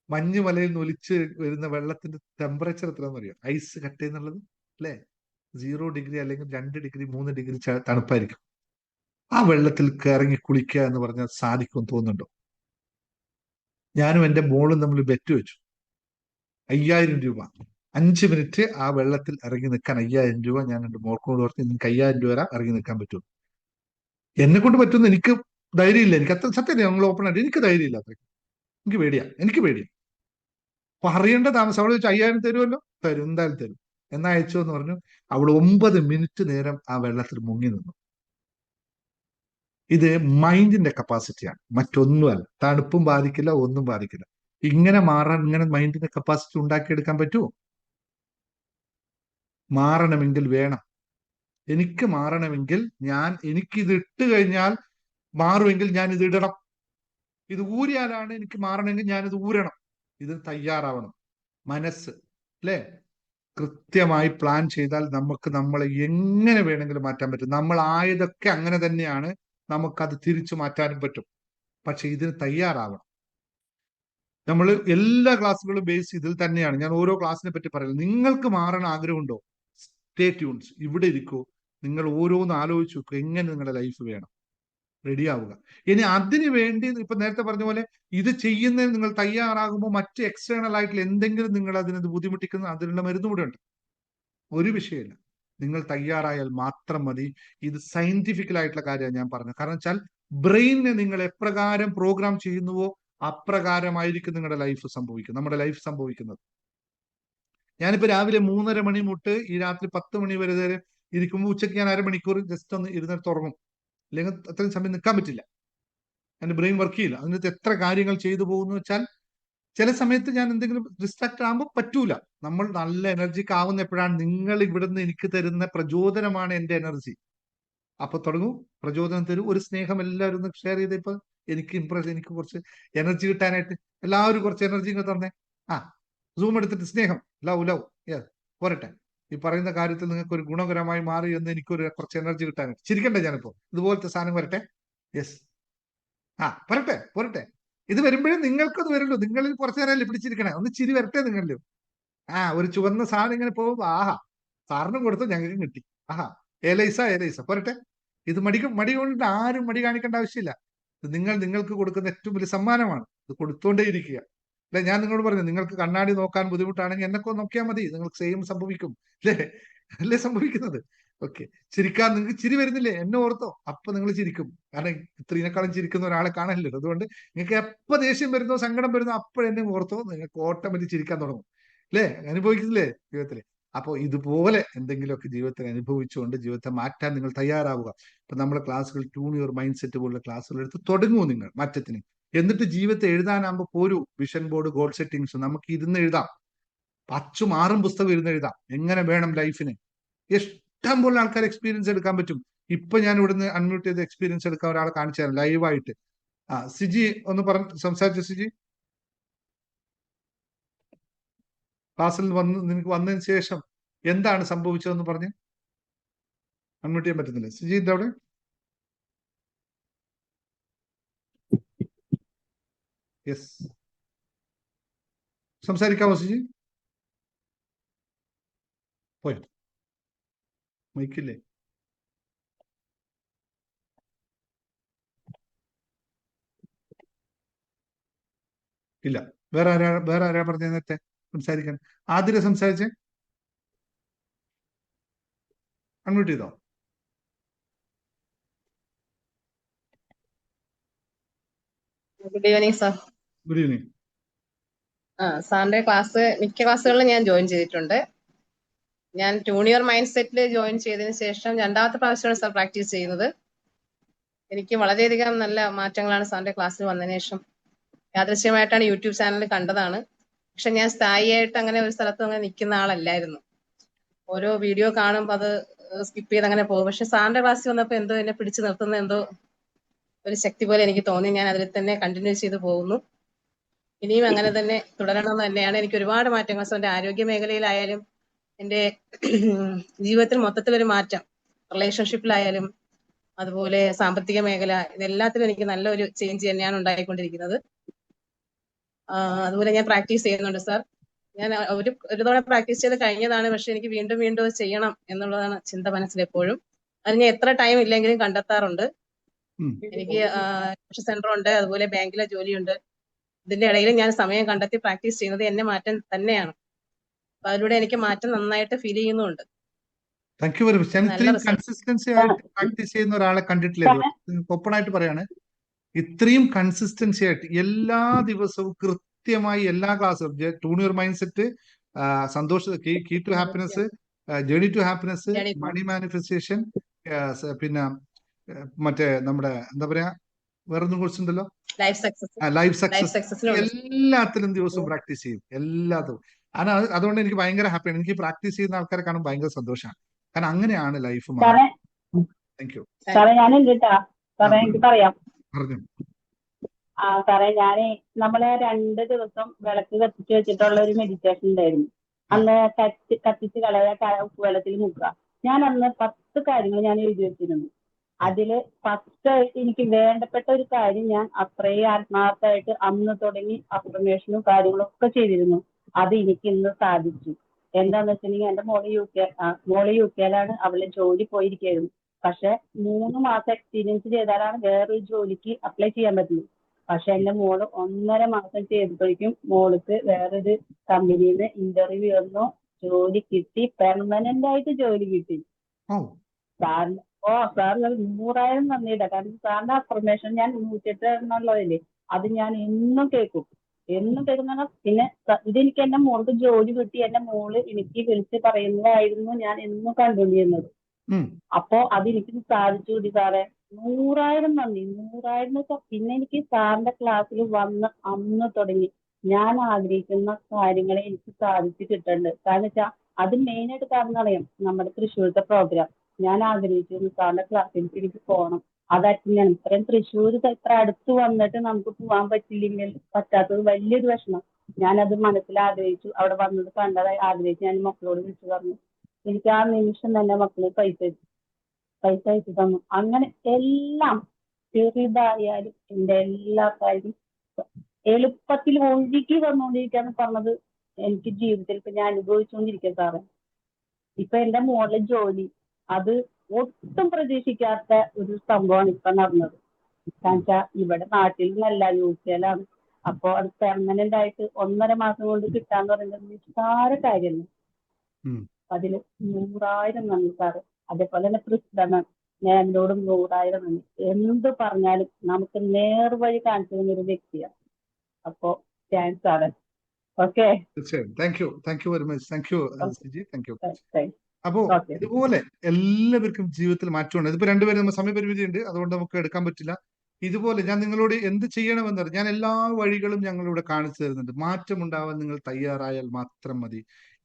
മഞ്ഞുമലയിൽ നിന്ന് ഒലിച്ച് വരുന്ന വെള്ളത്തിന്റെ ടെമ്പറേച്ചർ എത്രയാണെന്ന് അറിയാം? ഐസ് കട്ട് എന്നുള്ളത് അല്ലെ, 0 ഡിഗ്രി അല്ലെങ്കിൽ 2 ഡിഗ്രി 3 ഡിഗ്രി തണുപ്പായിരിക്കും. ആ വെള്ളത്തിൽ ഇറങ്ങി കുളിക്കുക എന്ന് പറഞ്ഞാൽ സാധിക്കുമെന്ന് തോന്നുന്നുണ്ടോ? ഞാനും എന്റെ മോളും തമ്മിൽ ബെറ്റ് വെച്ചു. 5000 രൂപ, 5 മിനിറ്റ് ആ വെള്ളത്തിൽ ഇറങ്ങി നിൽക്കാൻ 5000 രൂപ. ഞാൻ എന്റെ മോൾക്കോട് പറഞ്ഞു, നിങ്ങൾക്ക് 5000 രൂപ വരെ ഇറങ്ങി നിൽക്കാൻ പറ്റും. എന്നെ കൊണ്ട് പറ്റുമെന്ന് എനിക്ക് ധൈര്യമില്ല. എനിക്ക് അത്ര സത്യം, ഞങ്ങൾ ഓപ്പൺ ആയിട്ട് എനിക്ക് ധൈര്യമില്ല. അത്രയ്ക്ക് എനിക്ക് പേടിയാ, എനിക്ക് പേടിയാ. അപ്പൊ അറിയേണ്ട താമസം. അവള് ചോദിച്ചു 5000 തരുമല്ലോ. തരും, എന്തായാലും തരും. എന്നാ അയച്ചു എന്ന് പറഞ്ഞു. അവൾ 9 മിനിറ്റ് നേരം ആ വെള്ളത്തിൽ മുങ്ങി നിന്നു. ഇത് മൈൻഡിന്റെ കപ്പാസിറ്റിയാണ്, മറ്റൊന്നുമല്ല. തണുപ്പും ബാധിക്കില്ല, ഒന്നും ബാധിക്കില്ല. ഇങ്ങനെ മാറാൻ, ഇങ്ങനെ മൈൻഡിന്റെ കപ്പാസിറ്റി ഉണ്ടാക്കിയെടുക്കാൻ പറ്റുമോ? മാറണമെങ്കിൽ വേണം. എനിക്ക് മാറണമെങ്കിൽ എനിക്കിത് ഇട്ട് കഴിഞ്ഞാൽ മാറുമെങ്കിൽ ഞാൻ ഇത് ഇടണം. ഇത് ഊരിയാലാണ് എനിക്ക് മാറണമെങ്കിൽ ഞാനിത് ഊരണം. ഇത് തയ്യാറാവണം. മനസ്സ് അല്ലേ, കൃത്യമായി പ്ലാൻ ചെയ്താൽ നമുക്ക് നമ്മളെ എങ്ങനെ വേണമെങ്കിലും മാറ്റാൻ പറ്റും. നമ്മൾ ആയതൊക്കെ അങ്ങനെ തന്നെയാണ്, നമുക്കത് തിരിച്ചു മാറ്റാനും പറ്റും. പക്ഷെ ഇതിന് തയ്യാറാവണം. നമ്മൾ എല്ലാ ക്ലാസ്സുകളും ബേസ് ഇതിൽ തന്നെയാണ്. ഞാൻ ഓരോ ക്ലാസ്സിനെ പറ്റി പറയുന്നത്. നിങ്ങൾക്ക് മാറാൻ ആഗ്രഹമുണ്ടോ? സ്റ്റേ ട്യൂൺസ്, ഇവിടെ ഇരിക്കൂ. നിങ്ങൾ ഓരോന്ന് ആലോചിച്ച് നോക്കുക, എങ്ങനെ നിങ്ങളുടെ ലൈഫ് വേണം. റെഡി ആവുക. ഇനി അതിനു വേണ്ടി ഇപ്പൊ നേരത്തെ പറഞ്ഞ പോലെ ഇത് ചെയ്യുന്നതിന് നിങ്ങൾ തയ്യാറാകുമ്പോൾ മറ്റ് എക്സ്റ്റേണൽ ആയിട്ടുള്ള എന്തെങ്കിലും നിങ്ങൾ അതിനത് ബുദ്ധിമുട്ടിക്കുന്ന അതിനുള്ള മരുന്ന് കൂടെ ഉണ്ട്. ഒരു വിഷയമില്ല, നിങ്ങൾ തയ്യാറായാൽ മാത്രം മതി. ഇത് സയന്റിഫിക്കൽ ആയിട്ടുള്ള കാര്യമാണ് ഞാൻ പറഞ്ഞത്. കാരണം വെച്ചാൽ ബ്രെയിനിനെ നിങ്ങൾ എപ്രകാരം പ്രോഗ്രാം ചെയ്യുന്നുവോ അപ്രകാരമായിരിക്കും നിങ്ങളുടെ ലൈഫ് സംഭവിക്കുന്നത്, നമ്മുടെ ലൈഫ് സംഭവിക്കുന്നത്. ഞാനിപ്പോ രാവിലെ 3:30 മണി മുട്ട് ഈ രാത്രി 10 മണി വരെ ഇരിക്കുമ്പോൾ ഉച്ചയ്ക്ക് ഞാൻ അരമണിക്കൂർ ജസ്റ്റ് ഒന്ന് ഇരുന്നിട്ട് ഉറങ്ങും. അല്ലെങ്കിൽ അത്രയും സമയം നിൽക്കാൻ പറ്റില്ല, എന്റെ ബ്രെയിൻ വർക്ക് ചെയ്യില്ല. അതിനകത്ത് എത്ര കാര്യങ്ങൾ ചെയ്തു പോകുന്നു വെച്ചാൽ ചില സമയത്ത് ഞാൻ എന്തെങ്കിലും ഡിസ്ട്രാക്ട് ആകുമ്പോൾ പറ്റൂല. നമ്മൾ നല്ല എനർജിക്ക് ആവുന്ന എപ്പോഴാണ്? നിങ്ങൾ ഇവിടുന്ന് എനിക്ക് തരുന്ന പ്രചോദനമാണ് എന്റെ എനർജി. അപ്പൊ തുടങ്ങൂ, പ്രചോദനം തരൂ. ഒരു സ്നേഹം എല്ലാവരും ഒന്ന് ഷെയർ ചെയ്ത്. ഇപ്പൊ എനിക്ക് കുറച്ച് എനർജി കിട്ടാനായിട്ട് എല്ലാവരും കുറച്ച് എനർജി ഇങ്ങ് തന്നെ. ആ, സൂം എടുത്തിട്ട് സ്നേഹം, ലവ് ലവ്, പോരട്ടെ. ഈ പറയുന്ന കാര്യത്തിൽ നിങ്ങൾക്ക് ഒരു ഗുണകരമായി മാറി എന്ന് എനിക്കൊരു കുറച്ച് എനർജി കിട്ടാനായിട്ട്. ചിരിക്കണ്ടേ ഞാനിപ്പോ? ഇതുപോലത്തെ സാധനം വരട്ടെ. യെസ്, പോരട്ടെ പോരട്ടെ. ഇത് വരുമ്പോഴേ നിങ്ങൾക്കത് വരുള്ളൂ. നിങ്ങളിൽ കുറച്ചു നേരമല്ലേ പിടിച്ചിരിക്കണേ, ഒന്ന് ചിരി വരട്ടെ നിങ്ങളിലും. ഒരു ചുവന്ന സാധനം ഇങ്ങനെ പോകുമ്പോ ആഹാ, സാറിനും കൊടുത്തു ഞങ്ങൾക്കും കിട്ടി. ആഹാ, ഏലൈസ പോരട്ടെ. ഇത് മടി കൊണ്ട് ആരും മടി കാണിക്കേണ്ട ആവശ്യമില്ല. ഇത് നിങ്ങൾക്ക് കൊടുക്കുന്ന ഏറ്റവും വലിയ സമ്മാനമാണ്. ഇത് കൊടുത്തോണ്ടേ ഇരിക്കുക. അല്ലെ, ഞാൻ നിങ്ങളോട് പറഞ്ഞു, നിങ്ങൾക്ക് കണ്ണാടി നോക്കാൻ ബുദ്ധിമുട്ടാണെങ്കിൽ എന്നെ നോക്കിയാൽ മതി, നിങ്ങൾക്ക് സെയിം സംഭവിക്കും. അല്ലേ സംഭവിക്കുന്നത്? ഓക്കെ. ചിരിക്കാൻ നിങ്ങൾക്ക് ചിരി വരുന്നില്ലേ? എന്നെ ഓർത്തോ, അപ്പൊ നിങ്ങൾ ചിരിക്കും. കാരണം ഇത്രേക്കാളും ചിരിക്കുന്ന ഒരാളെ കാണാനില്ലല്ലോ. അതുകൊണ്ട് നിങ്ങൾക്ക് എപ്പോ ദേഷ്യം വരുന്നോ സങ്കടം വരുന്നോ അപ്പോഴെന്നെ ഓർത്തോ, നിങ്ങൾക്ക് ഓട്ടോമാറ്റിക് ചിരിക്കാൻ തുടങ്ങും. അല്ലേ? അനുഭവിക്കുന്നില്ലേ ജീവിതത്തില്? അപ്പൊ ഇതുപോലെ എന്തെങ്കിലുമൊക്കെ ജീവിതത്തിൽ അനുഭവിച്ചുകൊണ്ട് ജീവിതത്തെ മാറ്റാൻ നിങ്ങൾ തയ്യാറാവുക. ഇപ്പൊ നമ്മുടെ ക്ലാസ്സുകൾ ട്യൂൺ യുവർ മൈൻഡ് സെറ്റ് പോലുള്ള ക്ലാസ്സുകൾ എടുത്ത് തുടങ്ങുമോ നിങ്ങൾ മാറ്റത്തിന്. എന്നിട്ട് ജീവിതത്തെ എഴുതാനാകുമ്പോൾ പോരൂ. വിഷൻ ബോർഡ്, ഗോൾ സെറ്റിങ്സ് നമുക്ക് ഇരുന്ന് എഴുതാം. 5-6 പുസ്തകം ഇരുന്ന് എഴുതാം. എങ്ങനെ വേണം ലൈഫിന്. ഇഷ്ടം പോലെ ആൾക്കാർ എക്സ്പീരിയൻസ് എടുക്കാൻ പറ്റും. ഇപ്പൊ ഞാൻ ഇവിടുന്ന് അൺമ്യൂട്ട് ചെയ്ത് എക്സ്പീരിയൻസ് എടുക്കാൻ ഒരാളെ കാണിച്ചു തരാം ലൈവായിട്ട്. സിജി ഒന്ന് പറഞ്ഞ് സംസാരിച്ചു. സിജി, ക്ലാസ്സിൽ നിനക്ക് വന്നതിന് ശേഷം എന്താണ് സംഭവിച്ചതെന്ന് പറഞ്ഞ്. അൺമ്യൂട്ട് ചെയ്യാൻ പറ്റുന്നില്ല. സിജി എന്താ അവിടെ? യെസ്, സംസാരിക്കാമോ സിജി? പോയോ? മൈക്കില്ലേ? ഇല്ല. വേറെ ആരാ പറഞ്ഞ നേരത്തെ സംസാരിക്കാൻ? ആതിര സംസാരിച്ചേ? അൺമ്യൂട്ട് ചെയ്തോ? Good evening sir. Good evening. സാറിന്റെ മിക്ക ക്ലാസ്സുകളിലും ഞാൻ ജോയിൻ ചെയ്തിട്ടുണ്ട്. ഞാൻ tune your mind settle join ചെയ്തതിന് ശേഷം 2ാമത്തെ പ്രാവശ്യമാണ് സാർ പ്രാക്ടീസ് ചെയ്യുന്നത്. എനിക്ക് വളരെയധികം നല്ല മാറ്റങ്ങളാണ് സാറിന്റെ ക്ലാസ്സിൽ വന്നതിന് ശേഷം. യാദൃശ്യമായിട്ടാണ് യൂട്യൂബ് ചാനൽ കണ്ടതാണ്. പക്ഷെ ഞാൻ സ്ഥായിയായിട്ട് അങ്ങനെ ഒരു സ്ഥലത്തും അങ്ങനെ നിൽക്കുന്ന ആളല്ലായിരുന്നു. ഓരോ വീഡിയോ കാണുമ്പോൾ അത് സ്കിപ്പ് ചെയ്ത് അങ്ങനെ പോകും. പക്ഷെ സാറിന്റെ ക്ലാസ്സിൽ വന്നപ്പോൾ എന്തോ എന്നെ പിടിച്ചു നിർത്തുന്ന എന്തോ ഒരു ശക്തി പോലെ എനിക്ക് തോന്നി. ഞാൻ അതിൽ തന്നെ കണ്ടിന്യൂ ചെയ്ത് പോകുന്നു. ഇനിയും അങ്ങനെ തന്നെ തുടരണം എന്ന് തന്നെയാണ്. എനിക്ക് ഒരുപാട് മാറ്റങ്ങൾ എൻ്റെ ആരോഗ്യ മേഖലയിലായാലും എൻ്റെ ജീവിതത്തിൽ മൊത്തത്തിലൊരു മാറ്റം, റിലേഷൻഷിപ്പിലായാലും അതുപോലെ സാമ്പത്തിക മേഖല, ഇതെല്ലാത്തിലും എനിക്ക് നല്ലൊരു ചേഞ്ച് തന്നെയാണ് ഉണ്ടായിക്കൊണ്ടിരിക്കുന്നത്. അതുപോലെ ഞാൻ പ്രാക്ടീസ് ചെയ്യുന്നുണ്ട് സാർ. ഞാൻ ഒരു തവണ പ്രാക്ടീസ് ചെയ്ത് കഴിഞ്ഞതാണ്. പക്ഷെ എനിക്ക് വീണ്ടും വീണ്ടും അത് ചെയ്യണം എന്നുള്ളതാണ് ചിന്ത മനസ്സിലെപ്പോഴും. അത് ഞാൻ എത്ര ടൈം ഇല്ലെങ്കിലും കണ്ടെത്താറുണ്ട്. എനിക്ക് സെന്റർ ഉണ്ട്, അതുപോലെ ബാങ്കിലെ ജോലിയുണ്ട്. ഇതിന്റെ ഇടയിൽ ഞാൻ സമയം കണ്ടെത്തി പ്രാക്ടീസ് ചെയ്യുന്നത് എന്നെ മാറ്റം തന്നെയാണ്. അപ്പൊ അതിലൂടെ എനിക്ക് മാറ്റം നന്നായിട്ട് ഫീൽ ചെയ്യുന്നുണ്ട്. Thank you very much. ഞാൻ ഇത്രയും കൺസിസ്റ്റൻസി ആയിട്ട് പ്രാക്ടീസ് ചെയ്യുന്ന ഒരാളെ കണ്ടിട്ടില്ല. ഓപ്പൺ ആയിട്ട് പറയാണ്, ഇത്രയും കൺസിസ്റ്റൻസി ആയിട്ട് എല്ലാ ദിവസവും കൃത്യമായി എല്ലാ ക്ലാസ്സും, ടൂൺ യുവർ മൈൻഡ് സെറ്റ്, സന്തോഷ, key to happiness, journey to happiness, money manifestation, പിന്നെ മറ്റേ നമ്മുടെ എന്താ പറയാ വേറൊന്നും കുറിച്ചുണ്ടല്ലോ, ലൈഫ് സക്സസ്, എല്ലാത്തിലും ദിവസവും പ്രാക്ടീസ് ചെയ്യും. എല്ലാത്തും. അതുകൊണ്ട് എനിക്ക് ഭയങ്കര ഹാപ്പിയാണ്. എനിക്ക് പ്രാക്ടീസ് ചെയ്യുന്ന ആൾക്കാരെ കാണുമ്പോൾ ഭയങ്കര സന്തോഷമാണ്. കാരണം അങ്ങനെയാണ് ലൈഫ് മാറുന്നത്. താങ്ക് യു സാറേ. സാറേ എനിക്ക് പറയാം. പറഞ്ഞു. സാറേ, നമ്മള് 2 ദിവസം വിളക്ക് കത്തിച്ച് വെച്ചിട്ടുള്ള ഒരു മെഡിറ്റേഷൻ ഉണ്ടായിരുന്നു. അന്ന് കത്തിച്ച് കളയാ, വെള്ളത്തിൽ മുക്കുക. ഞാൻ അന്ന് 10 കാര്യങ്ങൾ ഞാൻ എഴുതി വെച്ചിരുന്നു. അതില് ഫസ്റ്റ് ആയിട്ട് എനിക്ക് വേണ്ടപ്പെട്ട ഒരു കാര്യം ഞാൻ അത്രയും ആത്മാർത്ഥമായിട്ട് അന്ന് തുടങ്ങി അഫർമേഷനും കാര്യങ്ങളും ഒക്കെ ചെയ്തിരുന്നു. അത് എനിക്ക് ഇന്ന് സാധിച്ചു. എന്താന്ന് വെച്ചിട്ടുണ്ടെങ്കിൽ എന്റെ മോള് യു കെയിലാണ്. അവള് ജോലി പോയിരിക്കുകയായിരുന്നു. പക്ഷെ 3 മാസം എക്സ്പീരിയൻസ് ചെയ്താലാണ് വേറൊരു ജോലിക്ക് അപ്ലൈ ചെയ്യാൻ പറ്റുള്ളൂ. പക്ഷെ എന്റെ മോള് 1.5 മാസം ചെയ്തപ്പോഴേക്കും മോൾക്ക് വേറൊരു കമ്പനിയിൽ നിന്ന് ഇന്റർവ്യൂ വന്നു, ജോലി കിട്ടി, പെർമനന്റ് ആയിട്ട് ജോലി കിട്ടി. സാറിന് സാർ 100,000 നന്ദിയില്ല. കാരണം സാറിന്റെ അഫർമേഷൻ ഞാൻ 108 എന്നുള്ളതില്ലേ, അത് ഞാൻ എന്നും കേൾക്കും. പിന്നെ ഇതെനിക്ക് എന്റെ മോൾക്ക് ജോലി കിട്ടി, എന്റെ മോള് എനിക്ക് വിളിച്ച് പറയുന്നതായിരുന്നു ഞാൻ എന്നും കണ്ടുകൊണ്ടിരുന്നത്. അപ്പോ അതെനിക്ക് സാധിച്ചു കൂടി സാറേ. 100,000 നന്ദി. 100,000 വെച്ചാൽ പിന്നെ എനിക്ക് സാറിന്റെ ക്ലാസ്സിൽ വന്ന് അന്ന് തുടങ്ങി ഞാൻ ആഗ്രഹിക്കുന്ന കാര്യങ്ങളെ എനിക്ക് സാധിച്ചു കിട്ടുന്നുണ്ട്. കാരണം വെച്ചാൽ അത് മെയിനായിട്ട് കാരണം അറിയാം, നമ്മുടെ തൃശ്ശൂരത്തെ പ്രോഗ്രാം ഞാൻ ആഗ്രഹിച്ചിരുന്നു. സാറിന്റെ ക്ലാസ്സിൽ എനിക്ക് പോകണം, അത് അറ്റൻഡ് ചെയ്യണം. ഇത്രയും തൃശ്ശൂർ ഇത്ര അടുത്ത് വന്നിട്ട് നമുക്ക് പോകാൻ പറ്റാത്തത് വലിയൊരു വിഷമം. ഞാനത് മനസ്സിൽ ആഗ്രഹിച്ചു. അവിടെ വന്നത് കണ്ടതായി ആഗ്രഹിച്ചു. ഞാൻ മക്കളോട് വിളിച്ചു പറഞ്ഞു. എനിക്ക് ആ നിമിഷം തന്നെ മക്കള് പൈസ അയച്ചു തന്നു. അങ്ങനെ എല്ലാം ചെറുതായാലും എന്റെ എല്ലാ കാര്യം എളുപ്പത്തിൽ ഒഴുകി വന്നുകൊണ്ടിരിക്കാന്ന് പറഞ്ഞത് എനിക്ക് ജീവിതത്തിൽ ഇപ്പൊ ഞാൻ അനുഭവിച്ചുകൊണ്ടിരിക്കുക സാറേ. ഇപ്പൊ എന്റെ മോളുടെ ജോലി, അത് ഒട്ടും പ്രതീക്ഷിക്കാത്ത ഒരു സംഭവമാണ് ഇപ്പൊ നടന്നത്. കാരണം വെച്ചാൽ ഇവിടെ നാട്ടിൽ നിന്നല്ല, യു കെയിലാണ്. അപ്പൊ അത് പെർമനന്റ് ആയിട്ട് 1.5 മാസം കൊണ്ട് കിട്ടാന്ന് പറയുന്നത് നിസ്സാര കാര്യമല്ല. അതില് 100,000 നന്ദി സാറ്. അതേപോലെ തന്നെ പ്രസിദ്ധമാണ്, ഞാൻ എന്നോടും 100,000 നന്ദി. എന്ത് പറഞ്ഞാലും നമുക്ക് നേർവഴി കാണിച്ചു തന്നൊരു വ്യക്തിയാണ്. അപ്പോ thanks sir. Okay, thank you very much. Thank you Siji, thank you. അപ്പോ ഇതുപോലെ എല്ലാവർക്കും ജീവിതത്തിൽ മാറ്റമുണ്ട്. ഇതിപ്പോ രണ്ടുപേരും നമ്മൾ സമയപരിമിതി ഉണ്ട്, അതുകൊണ്ട് നമുക്ക് എടുക്കാൻ പറ്റില്ല. ഇതുപോലെ ഞാൻ നിങ്ങളോട് എന്ത് ചെയ്യണമെന്ന് ഞാൻ എല്ലാ വഴികളും ഞങ്ങളിവിടെ കാണിച്ചു തരുന്നുണ്ട്. മാറ്റം ഉണ്ടാവാൻ നിങ്ങൾ തയ്യാറായാൽ മാത്രം മതി.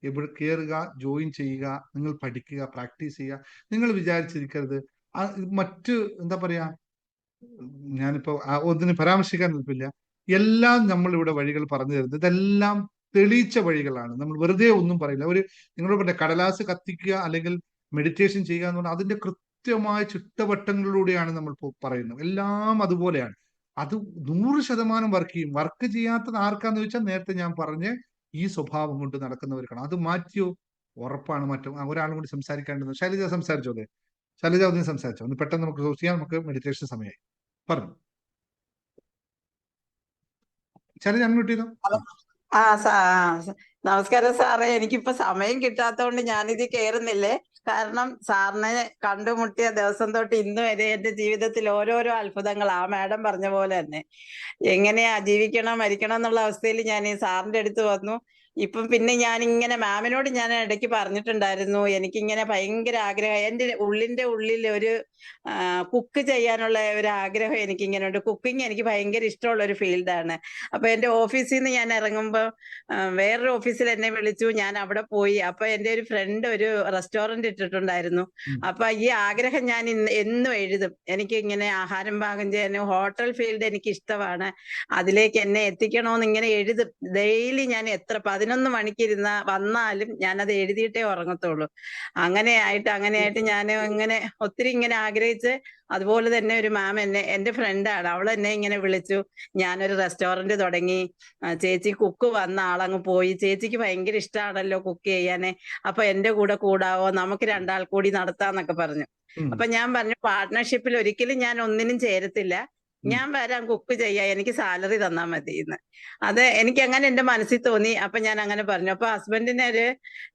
ഇവിടെ കയറുക, ജോയിൻ ചെയ്യുക, നിങ്ങൾ പഠിക്കുക, പ്രാക്ടീസ് ചെയ്യുക. നിങ്ങൾ വിചാരിച്ചിരിക്കരുത് മറ്റ് എന്താ പറയാ, ഞാനിപ്പോ ഒന്നിന് പരാമർശിക്കാൻ നിൽപ്പില്ല. എല്ലാം നമ്മൾ ഇവിടെ വഴികൾ പറഞ്ഞു തരുന്നത് ഇതെല്ലാം തെളിയിച്ച വഴികളാണ്. നമ്മൾ വെറുതെ ഒന്നും പറയില്ല. നിങ്ങളോട് പറഞ്ഞ കടലാസ് കത്തിക്കുക അല്ലെങ്കിൽ മെഡിറ്റേഷൻ ചെയ്യുക എന്ന് പറഞ്ഞാൽ അതിന്റെ കൃത്യമായ ചിട്ടവട്ടങ്ങളിലൂടെയാണ് നമ്മൾ പറയുന്നത്. എല്ലാം അതുപോലെയാണ്. അത് 100% വർക്ക് ചെയ്യും. വർക്ക് ചെയ്യാത്തത് ആർക്കാന്ന് ചോദിച്ചാൽ നേരത്തെ ഞാൻ പറഞ്ഞ ഈ സ്വഭാവം കൊണ്ട് നടക്കുന്നവർക്കാണ്. അത് മാറ്റിയോ ഉറപ്പാണ് മാറ്റം. ഒരാളും കൂടി സംസാരിക്കേണ്ടത്. ശൈലജ സംസാരിച്ചോ? അതെ, ശൈലജ ഒന്ന് സംസാരിച്ചോ? ഒന്ന് പെട്ടെന്ന് നമുക്ക് ചെയ്യാം. നമുക്ക് മെഡിറ്റേഷൻ സമയമായി. പറഞ്ഞു ശൈലജ, അൺമ്യൂട്ട് ചെയ്തോ. നമസ്കാരം സാറേ. എനിക്കിപ്പോ സമയം കിട്ടാത്തോണ്ട് ഞാനിത് കേറുന്നില്ലേ. കാരണം സാറിനെ കണ്ടുമുട്ടിയ ദിവസം തൊട്ട് ഇന്ന് വരെ എന്റെ ജീവിതത്തിൽ ഓരോരോ അത്ഭുതങ്ങൾ. ആ മാഡം പറഞ്ഞ പോലെ തന്നെ എങ്ങനെയാ ജീവിക്കണം മരിക്കണം എന്നുള്ള അവസ്ഥയിൽ ഞാൻ ഈ സാറിന്റെ അടുത്ത് വന്നു. ഇപ്പം പിന്നെ ഞാനിങ്ങനെ മാമിനോട് ഞാൻ ഇടയ്ക്ക് പറഞ്ഞിട്ടുണ്ടായിരുന്നു, എനിക്കിങ്ങനെ ഭയങ്കര ആഗ്രഹം, എൻ്റെ ഉള്ളിന്റെ ഉള്ളിൽ ഒരു കുക്ക് ചെയ്യാനുള്ള ഒരു ആഗ്രഹം എനിക്കിങ്ങനെ ഉണ്ട്. കുക്കിംഗ് എനിക്ക് ഭയങ്കര ഇഷ്ടമുള്ള ഒരു ഫീൽഡാണ്. അപ്പൊ എൻ്റെ ഓഫീസിൽ നിന്ന് ഞാൻ ഇറങ്ങുമ്പോൾ വേറൊരു ഓഫീസിൽ എന്നെ വിളിച്ചു, ഞാൻ അവിടെ പോയി. അപ്പൊ എൻ്റെ ഒരു ഫ്രണ്ട് ഒരു റെസ്റ്റോറന്റ് ഇട്ടിട്ടുണ്ടായിരുന്നു. അപ്പൊ ഈ ആഗ്രഹം ഞാൻ എന്നും എഴുതും. എനിക്ക് ഇങ്ങനെ ആഹാരം പാകം ചെയ്യാനും ഹോട്ടൽ ഫീൽഡ് എനിക്ക് ഇഷ്ടമാണ്, അതിലേക്ക് എന്നെ എത്തിക്കണമെന്ന് ഇങ്ങനെ എഴുതും. ഡെയിലി ഞാൻ എത്ര 11 മണിക്ക് വന്നാലും ഞാനത് എഴുതിയിട്ടേ ഉറങ്ങത്തുള്ളൂ. അങ്ങനെയായിട്ട് ഞാൻ ഇങ്ങനെ ഒത്തിരി ഇങ്ങനെ ആഗ്രഹിച്ച്, അതുപോലെ തന്നെ ഒരു മാം എന്റെ ഫ്രണ്ടാണ്, അവൾ എന്നെ ഇങ്ങനെ വിളിച്ചു, ഞാനൊരു റെസ്റ്റോറന്റ് തുടങ്ങി, ചേച്ചി കുക്ക് വന്ന ആളങ്ങ് പോയി, ചേച്ചിക്ക് ഭയങ്കര ഇഷ്ടമാണല്ലോ കുക്ക് ചെയ്യാന്, അപ്പൊ എന്റെ കൂടെ കൂടാവോ, നമുക്ക് 2 ആൾ കൂടി നടത്താന്നൊക്കെ പറഞ്ഞു. അപ്പൊ ഞാൻ പറഞ്ഞു, പാർട്ട്ണർഷിപ്പിൽ ഒരിക്കലും ഞാൻ ഒന്നിനും ചേരത്തില്ല, ഞാൻ വരാം കുക്ക് ചെയ്യാം, എനിക്ക് സാലറി തന്നാ മതി എന്ന്. അത് എനിക്ക് അങ്ങനെ എന്റെ മനസ്സിൽ തോന്നി. അപ്പൊ ഞാൻ അങ്ങനെ പറഞ്ഞു. അപ്പൊ ഹസ്ബൻഡിന് ഒരു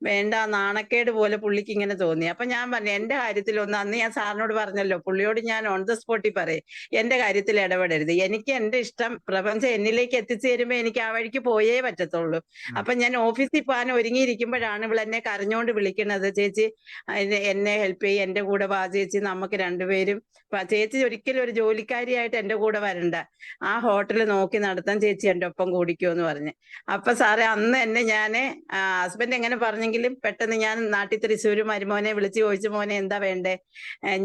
വേണ്ട നാണക്കേട് പോലെ പുള്ളിക്ക് ഇങ്ങനെ തോന്നി. അപ്പൊ ഞാൻ പറഞ്ഞു, എന്റെ കാര്യത്തിൽ അന്ന് ഞാൻ സാറിനോട് പറഞ്ഞല്ലോ, പുള്ളിയോട് ഞാൻ ഓൺ ദ സ്പോട്ടിൽ പറയും, എന്റെ കാര്യത്തിൽ ഇടപെടരുത്, എനിക്ക് എന്റെ ഇഷ്ടം പ്രപഞ്ചം എന്നിലേക്ക് എത്തിച്ചു തരുമ്പോ എനിക്ക് ആ വഴിക്ക് പോയേ പറ്റത്തുള്ളൂ. അപ്പൊ ഞാൻ ഓഫീസിൽ പോകാൻ ഒരുങ്ങിയിരിക്കുമ്പോഴാണ് ഇവൾ എന്നെ കരഞ്ഞോണ്ട് വിളിക്കുന്നത്, ചേച്ചി എന്നെ ഹെൽപ്പ് ചെയ്യും, എന്റെ കൂടെ വാ ചേച്ചി, നമുക്ക് രണ്ടുപേരും, ചേച്ചി ഒരിക്കലും ഒരു ജോലിക്കാരിയായിട്ട് എന്റെ കൂടെ വരണ്ട, ആ ഹോട്ടൽ നോക്കി നടത്താൻ ചേച്ചി എന്റെ ഒപ്പം കൂടിക്കോ എന്ന് പറഞ്ഞ്. അപ്പൊ സാറേ അന്ന് എന്നെ ഞാന് ഹസ്ബൻഡ് എങ്ങനെ പറഞ്ഞെങ്കിലും പെട്ടെന്ന് ഞാൻ നാട്ടിൽ തൃശ്ശൂര് മരുമോനെ വിളിച്ച് ചോദിച്ചു, മോനെ എന്താ വേണ്ടേ,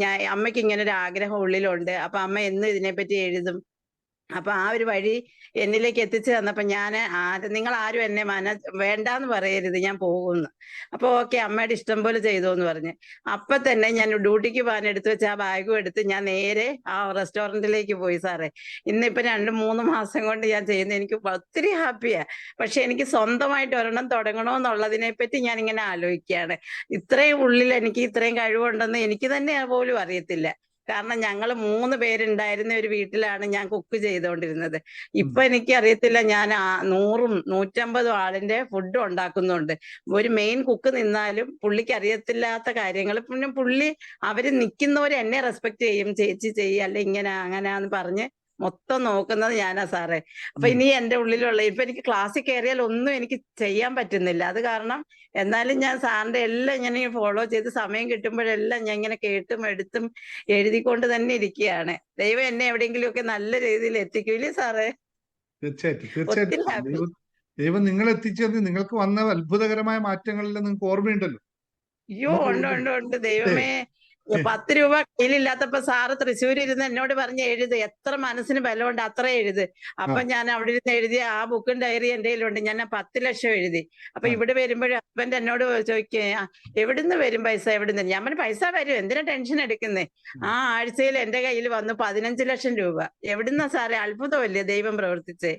ഞാൻ അമ്മയ്ക്ക് ഇങ്ങനെ ഒരു ആഗ്രഹം ഉള്ളിലുണ്ട്, അപ്പൊ അമ്മ എന്നും ഇതിനെപ്പറ്റി എഴുതും, അപ്പൊ ആ ഒരു വഴി എന്നിലേക്ക് എത്തിച്ചു തന്നപ്പോ ഞാൻ നിങ്ങൾ ആരും എന്നെ വേണ്ടാന്ന് പറയരുത്, ഞാൻ പോകുന്നു. അപ്പൊ ഓക്കെ, അമ്മയുടെ ഇഷ്ടം പോലെ ചെയ്തു എന്ന് പറഞ്ഞ് അപ്പൊ തന്നെ ഞാൻ ഡ്യൂട്ടിക്ക് പോകാൻ എടുത്തു വെച്ച ആ ബാഗും എടുത്ത് ഞാൻ നേരെ ആ റെസ്റ്റോറന്റിലേക്ക് പോയി. സാറേ ഇന്നിപ്പൊ 2-3 മാസം കൊണ്ട് ഞാൻ ചെയ്യുന്നത്, എനിക്ക് ഒത്തിരി ഹാപ്പിയാ. പക്ഷെ എനിക്ക് സ്വന്തമായിട്ട് ഒരെണ്ണം തുടങ്ങണമെന്നുള്ളതിനെ പറ്റി ഞാൻ ഇങ്ങനെ ആലോചിക്കുകയാണ്. ഇത്രയും ഉള്ളിൽ എനിക്ക് ഇത്രയും കഴിവുണ്ടെന്ന് എനിക്ക് തന്നെ പോലും അറിയത്തില്ല. കാരണം ഞങ്ങൾ 3 പേരുണ്ടായിരുന്ന ഒരു വീട്ടിലാണ് ഞാൻ കുക്ക് ചെയ്തുകൊണ്ടിരുന്നത്. ഇപ്പൊ എനിക്ക് അറിയത്തില്ല, ഞാൻ 100-150 ആളിന്റെ ഫുഡ് ഉണ്ടാക്കുന്നുണ്ട്. ഒരു മെയിൻ കുക്ക് നിന്നാലും പുള്ളിക്ക് അറിയത്തില്ലാത്ത കാര്യങ്ങൾ, പിന്നെ പുള്ളി അവര് നിൽക്കുന്നവര് എന്നെ റെസ്പെക്ട് ചെയ്യും, ചേച്ചി ചെയ്യ അല്ലെ ഇങ്ങനെ അങ്ങനെയാന്ന് പറഞ്ഞ് മൊത്തം നോക്കുന്നത് ഞാനാ സാറേ. അപ്പൊ ഇനി എന്റെ ഉള്ളിലുള്ള ഇപ്പൊ എനിക്ക് ക്ലാസ്സിൽ കയറിയാൽ ഒന്നും എനിക്ക് ചെയ്യാൻ പറ്റുന്നില്ല. അത് കാരണം എന്നാലും ഞാൻ സാറിന്റെ എല്ലാം ഇങ്ങനെ ഫോളോ ചെയ്ത് സമയം കിട്ടുമ്പോഴെല്ലാം ഞാൻ ഇങ്ങനെ കേട്ടും എടുത്തും എഴുതിക്കൊണ്ട് തന്നെ ഇരിക്കുകയാണ്. ദൈവം എന്നെ എവിടെയെങ്കിലുമൊക്കെ നല്ല രീതിയിൽ എത്തിക്കൂലേ സാറേ? തീർച്ചയായിട്ടും ഒത്തിരി ഹാപ്പി. ദൈവം നിങ്ങളെ എത്തിച്ചത്, നിങ്ങൾക്ക് വന്ന അത്ഭുതകരമായ മാറ്റങ്ങളെല്ലാം നിങ്ങൾക്ക് ഓർമ്മയുണ്ടല്ലോ. അയ്യോ ഉണ്ട് അല്ലേ? ദൈവമേ. 10 രൂപ കയ്യിലില്ലാത്തപ്പോ സാറ് തൃശ്ശൂർ ഇരുന്ന് എന്നോട് പറഞ്ഞ് എഴുത്, എത്ര മനസ്സിന് ബലമുണ്ട് അത്ര എഴുത്. അപ്പൊ ഞാൻ അവിടെ ഇരുന്ന് എഴുതിയ ആ ബുക്കും ഡയറി എന്റെ കയ്യിലുണ്ട്. ഞാൻ 10 ലക്ഷം എഴുതി. അപ്പൊ ഇവിടെ വരുമ്പോഴും ഹസ്ബൻഡ് എന്നോട് ചോദിക്കേ, എവിടുന്ന് വരും പൈസ, എവിടുന്ന്? ഞാൻ പറഞ്ഞു, പൈസ വരും, എന്തിനാ ടെൻഷൻ എടുക്കുന്നേ? ആ ആഴ്ചയിൽ എന്റെ കയ്യിൽ വന്നു 15 ലക്ഷം രൂപ. എവിടുന്നാ സാറേ? അത്ഭുതമല്ലേ ദൈവം പ്രവർത്തിച്ചേ?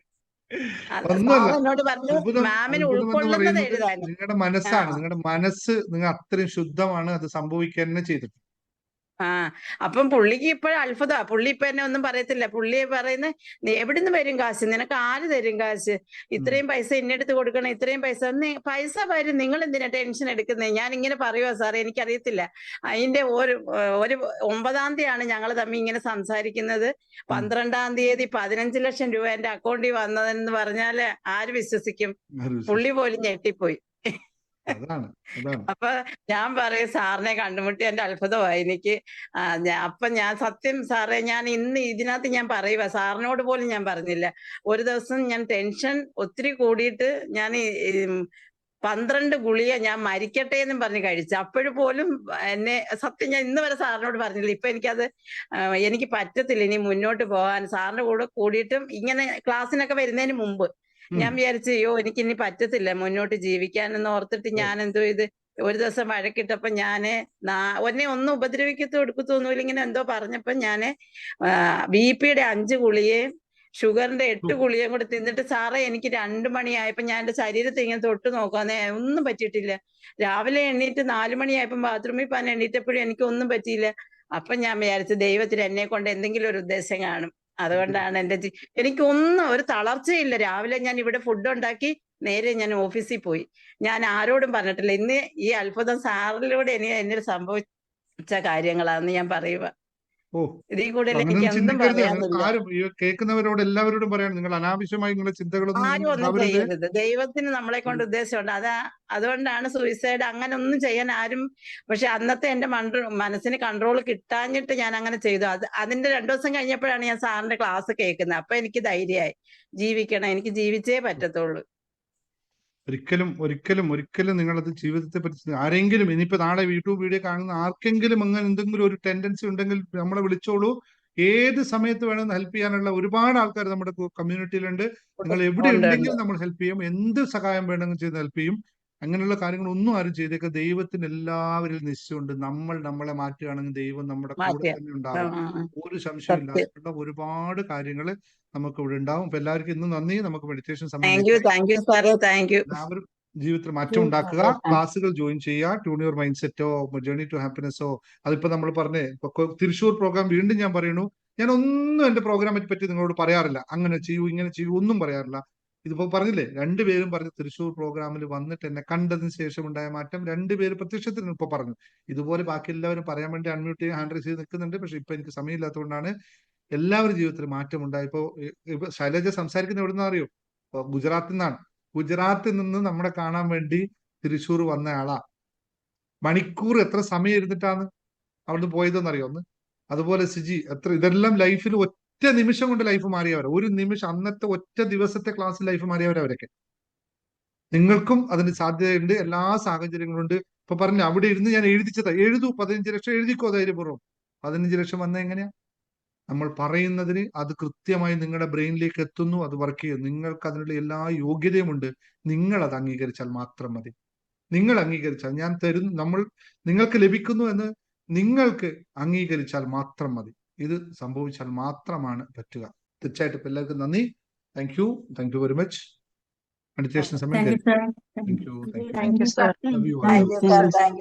ഒന്നുമല്ല, സാർ എന്നോട് പറഞ്ഞു, മാമിന് അത്ഭുതം എന്ന് ഉൾക്കൊള്ളുന്നത് പറയുന്നത് എഴുതാൻ. നിങ്ങളുടെ മനസ്സാണ്. നിങ്ങളുടെ മനസ്സ് നിങ്ങൾ അത്രയും ശുദ്ധമാണ്, അത് സംഭവിക്കുക തന്നെ ചെയ്തിട്ടുണ്ട്. അപ്പം പുള്ളിക്ക് ഇപ്പോഴും അത്ഭുതമാ. പുള്ളി ഇപ്പൊ എന്നെ ഒന്നും പറയത്തില്ല. പുള്ളി പറയുന്നത്, നീ എവിടുന്ന് വരും കാശ്, നിനക്ക് ആര് തരും കാശ്, ഇത്രയും പൈസ ഇന്നെടുത്ത് കൊടുക്കണം, ഇത്രയും പൈസ വരും, നിങ്ങൾ എന്തിനാ ടെൻഷൻ എടുക്കുന്നത്? ഞാൻ ഇങ്ങനെ പറയുവാ സാറേ, എനിക്കറിയത്തില്ല. അതിന്റെ ഒരു 9-ാം തീയതിയാണ് ഞങ്ങൾ തമ്മിൽ ഇങ്ങനെ സംസാരിക്കുന്നത്. 12-ാം തീയതി 15 ലക്ഷം രൂപ എന്റെ അക്കൗണ്ടിൽ വന്നതെന്ന് പറഞ്ഞാല് ആര് വിശ്വസിക്കും? പുള്ളി പോലും ഞെട്ടിപ്പോയി. അപ്പൊ ഞാൻ പറയും, സാറിനെ കണ്ടുമുട്ടി എന്റെ അത്ഭുതമായി എനിക്ക്. അപ്പൊ ഞാൻ സത്യം സാറേ, ഞാൻ ഇന്ന് ഇതിനകത്ത് ഞാൻ പറയുക, സാറിനോട് പോലും ഞാൻ പറഞ്ഞില്ല. ഒരു ദിവസം ഞാൻ ടെൻഷൻ ഒത്തിരി കൂടിയിട്ട് ഞാൻ 12 ഗുളിക ഞാൻ മരിക്കട്ടെ എന്നും പറഞ്ഞ് കഴിച്ചു. അപ്പോഴും പോലും എന്നെ സത്യം ഞാൻ ഇന്ന് വരെ സാറിനോട് പറഞ്ഞില്ല. ഇപ്പൊ എനിക്ക് പറ്റത്തില്ല ഇനി മുന്നോട്ട് പോകാൻ. സാറിന്റെ കൂടെ കൂടിയിട്ടും ഇങ്ങനെ ക്ലാസ്സിനൊക്കെ വരുന്നതിന് മുമ്പ് ഞാൻ വിചാരിച്ചു, അയ്യോ എനിക്കിനി പറ്റത്തില്ല മുന്നോട്ട് ജീവിക്കാനെന്ന് ഓർത്തിട്ട് ഞാൻ എന്തോ ഇത് ഒരു ദിവസം വഴക്കിട്ടപ്പോ ഞാന് ഒന്നെ ഒന്നും എടുക്കത്തൊന്നുമില്ല, ഇങ്ങനെ എന്തോ പറഞ്ഞപ്പോ ഞാന് BP-യുടെ 5 ഗുളികയും ഷുഗറിന്റെ 8 ഗുളികയും കൂടെ തിന്നിട്ട്, സാറേ എനിക്ക് 2 മണിയായപ്പോ ഞാൻ എന്റെ ശരീരത്തെ ഇങ്ങനെ തൊട്ട് നോക്കാന്നേ ഒന്നും പറ്റിയിട്ടില്ല. രാവിലെ എണ്ണീറ്റ് 4 മണിയായപ്പോ ബാത്റൂമിൽ പോകാൻ എണ്ണീറ്റപ്പോഴും എനിക്കൊന്നും പറ്റിയില്ല. അപ്പൊ ഞാൻ വിചാരിച്ചു, ദൈവത്തിന് എന്നെ കൊണ്ട് എന്തെങ്കിലും ഒരു ഉദ്ദേശം കാണും, അതുകൊണ്ടാണ് എനിക്കൊന്നും ഒരു തളർച്ചയില്ല. രാവിലെ ഞാൻ ഇവിടെ ഫുഡ് ഉണ്ടാക്കി നേരെ ഞാൻ ഓഫീസിൽ പോയി. ഞാൻ ആരോടും പറഞ്ഞിട്ടില്ല. ഇന്ന് ഈ അത്ഭുതം സാറിലൂടെ എന്നിൽ സംഭവിച്ച കാര്യങ്ങളാന്ന് ഞാൻ പറയുക. ഓ, ഇതിൽ കൂടുതൽ എനിക്ക് അങ്ങനെയൊന്നും എന്തും ചിന്തിക്കരുത്. നിങ്ങൾ പറയാനില്ല. ആരും ഈ കേൾക്കുന്നവരോട് എല്ലാവരോടും പറയാണ്, നിങ്ങൾ അനാവശ്യമായി നിങ്ങളുടെ ചിന്തകളൊന്നും ആരും നിങ്ങൾ ഒന്നും ഉണ്ടാവരുത്. ചെയ്യരുത്. ദൈവത്തിന് നമ്മളെ കൊണ്ട് ഉദ്ദേശമുണ്ട്. അതുകൊണ്ടാണ് സൂയിസൈഡ് അങ്ങനെ ഒന്നും ചെയ്യാൻ ആരും. പക്ഷെ അന്നത്തെ എന്റെ മനസ്സിന് കൺട്രോൾ കിട്ടാഞ്ഞിട്ട് ഞാൻ അങ്ങനെ ചെയ്തു. അതിന്റെ 2 ദിവസം കഴിഞ്ഞപ്പോഴാണ് ഞാൻ സാറിന്റെ ക്ലാസ് കേൾക്കുന്നത്. അപ്പൊ എനിക്ക് ധൈര്യമായി, ജീവിക്കണം, എനിക്ക് ജീവിച്ചേ പറ്റത്തുള്ളൂ. ഒരിക്കലും ഒരിക്കലും ഒരിക്കലും നിങ്ങളത് ജീവിതത്തെ പറ്റി ആരെങ്കിലും ഇനിയിപ്പോ നാളെ യൂട്യൂബ് വീഡിയോ കാണുന്ന ആർക്കെങ്കിലും അങ്ങനെ എന്തെങ്കിലും ഒരു ടെൻഡൻസി ഉണ്ടെങ്കിൽ നമ്മളെ വിളിച്ചോളൂ. ഏത് സമയത്ത് വേണമെന്ന് ഹെൽപ്പ് ചെയ്യാനുള്ള ഒരുപാട് ആൾക്കാർ നമ്മുടെ കമ്മ്യൂണിറ്റിയിലുണ്ട്. നിങ്ങൾ എവിടെ ഉണ്ട്. ഉണ്ടെങ്കിലും നമ്മൾ ഹെൽപ്പ് ചെയ്യും. എന്ത് സഹായം വേണമെങ്കിൽ ചെയ്ത് ഹെൽപ്പ് ചെയ്യും. അങ്ങനെയുള്ള കാര്യങ്ങളൊന്നും ആരും ചെയ്തേക്ക. ദൈവത്തിന് എല്ലാവരിലും നിശ്ചയമുണ്ട്. നമ്മൾ നമ്മളെ മാറ്റുകയാണെങ്കിൽ ദൈവം നമ്മുടെ കൂടെ മാറ്റിയ തന്നെ ഉണ്ടാവും. ഒരു സംശയമില്ല. സത്യം. അതുകൊണ്ട് ഒരുപാട് കാര്യങ്ങൾ നമുക്ക് ഇവിടെ ഉണ്ടാവും. അപ്പൊ എല്ലാവർക്കും ഇന്ന് നന്ദി. നമുക്ക് മെഡിറ്റേഷൻ താങ്ക് യു, സമയത്തേക്ക് താങ്ക് യു സാറേ, താങ്ക് യു. എല്ലാവരും ജീവിതത്തിൽ മാറ്റം ഉണ്ടാക്കുക. ക്ലാസ്സുകൾ ജോയിൻ ചെയ്യുക. ട്യൂൺ യുവർ മൈൻഡ് സെറ്റോ ജേർണി ടു ഹാപ്പിനെസ്സോ, അതിപ്പോ നമ്മൾ പറഞ്ഞേ തൃശ്ശൂർ പ്രോഗ്രാം വീണ്ടും ഞാൻ പറയുന്നു. ഞാൻ ഒന്നും എന്റെ പ്രോഗ്രാമിനെ പറ്റി നിങ്ങളോട് പറയാറില്ല. അങ്ങനെ ചെയ്യൂ, ഇങ്ങനെ ചെയ്യൂ, ഒന്നും പറയാറില്ല. ഇതിപ്പോ പറഞ്ഞില്ലേ, രണ്ടുപേരും പറഞ്ഞു തൃശ്ശൂർ പ്രോഗ്രാമിൽ വന്നിട്ട് എന്നെ കണ്ടതിന് ശേഷം ഉണ്ടായ മാറ്റം. രണ്ടുപേര് പ്രത്യക്ഷത്തിൽ ഇപ്പൊ പറഞ്ഞു. ഇതുപോലെ ബാക്കി എല്ലാവരും പറയാൻ വേണ്ടി അൺമ്യൂട്ട് ചെയ്ത് ഹാൻഡ് റൈസ് ചെയ്ത് നിൽക്കുന്നുണ്ട്. പക്ഷെ ഇപ്പൊ എനിക്ക് സമയമില്ലാത്തതുകൊണ്ടാണ്. എല്ലാവരും ജീവിതത്തിൽ മാറ്റം ഉണ്ടായി. ഇപ്പൊ ശൈലജ സംസാരിക്കുന്ന എവിടുന്ന അറിയോ? ഗുജറാത്തിൽ നിന്നാണ്. ഗുജറാത്തിൽ നിന്ന് നമ്മളെ കാണാൻ വേണ്ടി തൃശ്ശൂർ വന്ന ആളാ. മണിക്കൂർ എത്ര സമയം ഇരുന്നിട്ടാണ് അവിടുന്ന് പോയതെന്നറിയോ ഒന്ന്? അതുപോലെ സിജി ഇതെല്ലാം ലൈഫിൽ ഒറ്റ നിമിഷം കൊണ്ട് ലൈഫ് മാറിയവരാ. ഒരു നിമിഷം, അന്നത്തെ ഒറ്റ ദിവസത്തെ ക്ലാസ്സിൽ ലൈഫ് മാറിയവരവരൊക്കെ. നിങ്ങൾക്കും അതിന് സാധ്യതയുണ്ട്. എല്ലാ സാഹചര്യങ്ങളും ഉണ്ട്. ഇപ്പൊ പറഞ്ഞു അവിടെ ഇരുന്ന് ഞാൻ എഴുതൂ 15 ലക്ഷം എഴുതിക്കോ ധൈര്യപൂർവ്വം. 15 ലക്ഷം വന്ന എങ്ങനെയാ? നമ്മൾ പറയുന്നതിന് അത് കൃത്യമായി നിങ്ങളുടെ ബ്രെയിനിലേക്ക് എത്തുന്നു. അത് വർക്ക് ചെയ്യും. നിങ്ങൾക്ക് അതിനുള്ള എല്ലാ യോഗ്യതയുമുണ്ട്. നിങ്ങൾ അത് അംഗീകരിച്ചാൽ മാത്രം മതി. നിങ്ങൾ അംഗീകരിച്ചാൽ നിങ്ങൾക്ക് ലഭിക്കുന്നു എന്ന് നിങ്ങൾക്ക് അംഗീകരിച്ചാൽ മാത്രം മതി. ഇത് സംഭവിച്ചാൽ മാത്രമാണ് പറ്റുക. തീർച്ചയായിട്ടും എല്ലാവർക്കും നന്ദി. Thank you very much. Meditation സമയം. Thank you, sir. Thank you. Thank you, sir. Love you all. Thank you sir, thank U.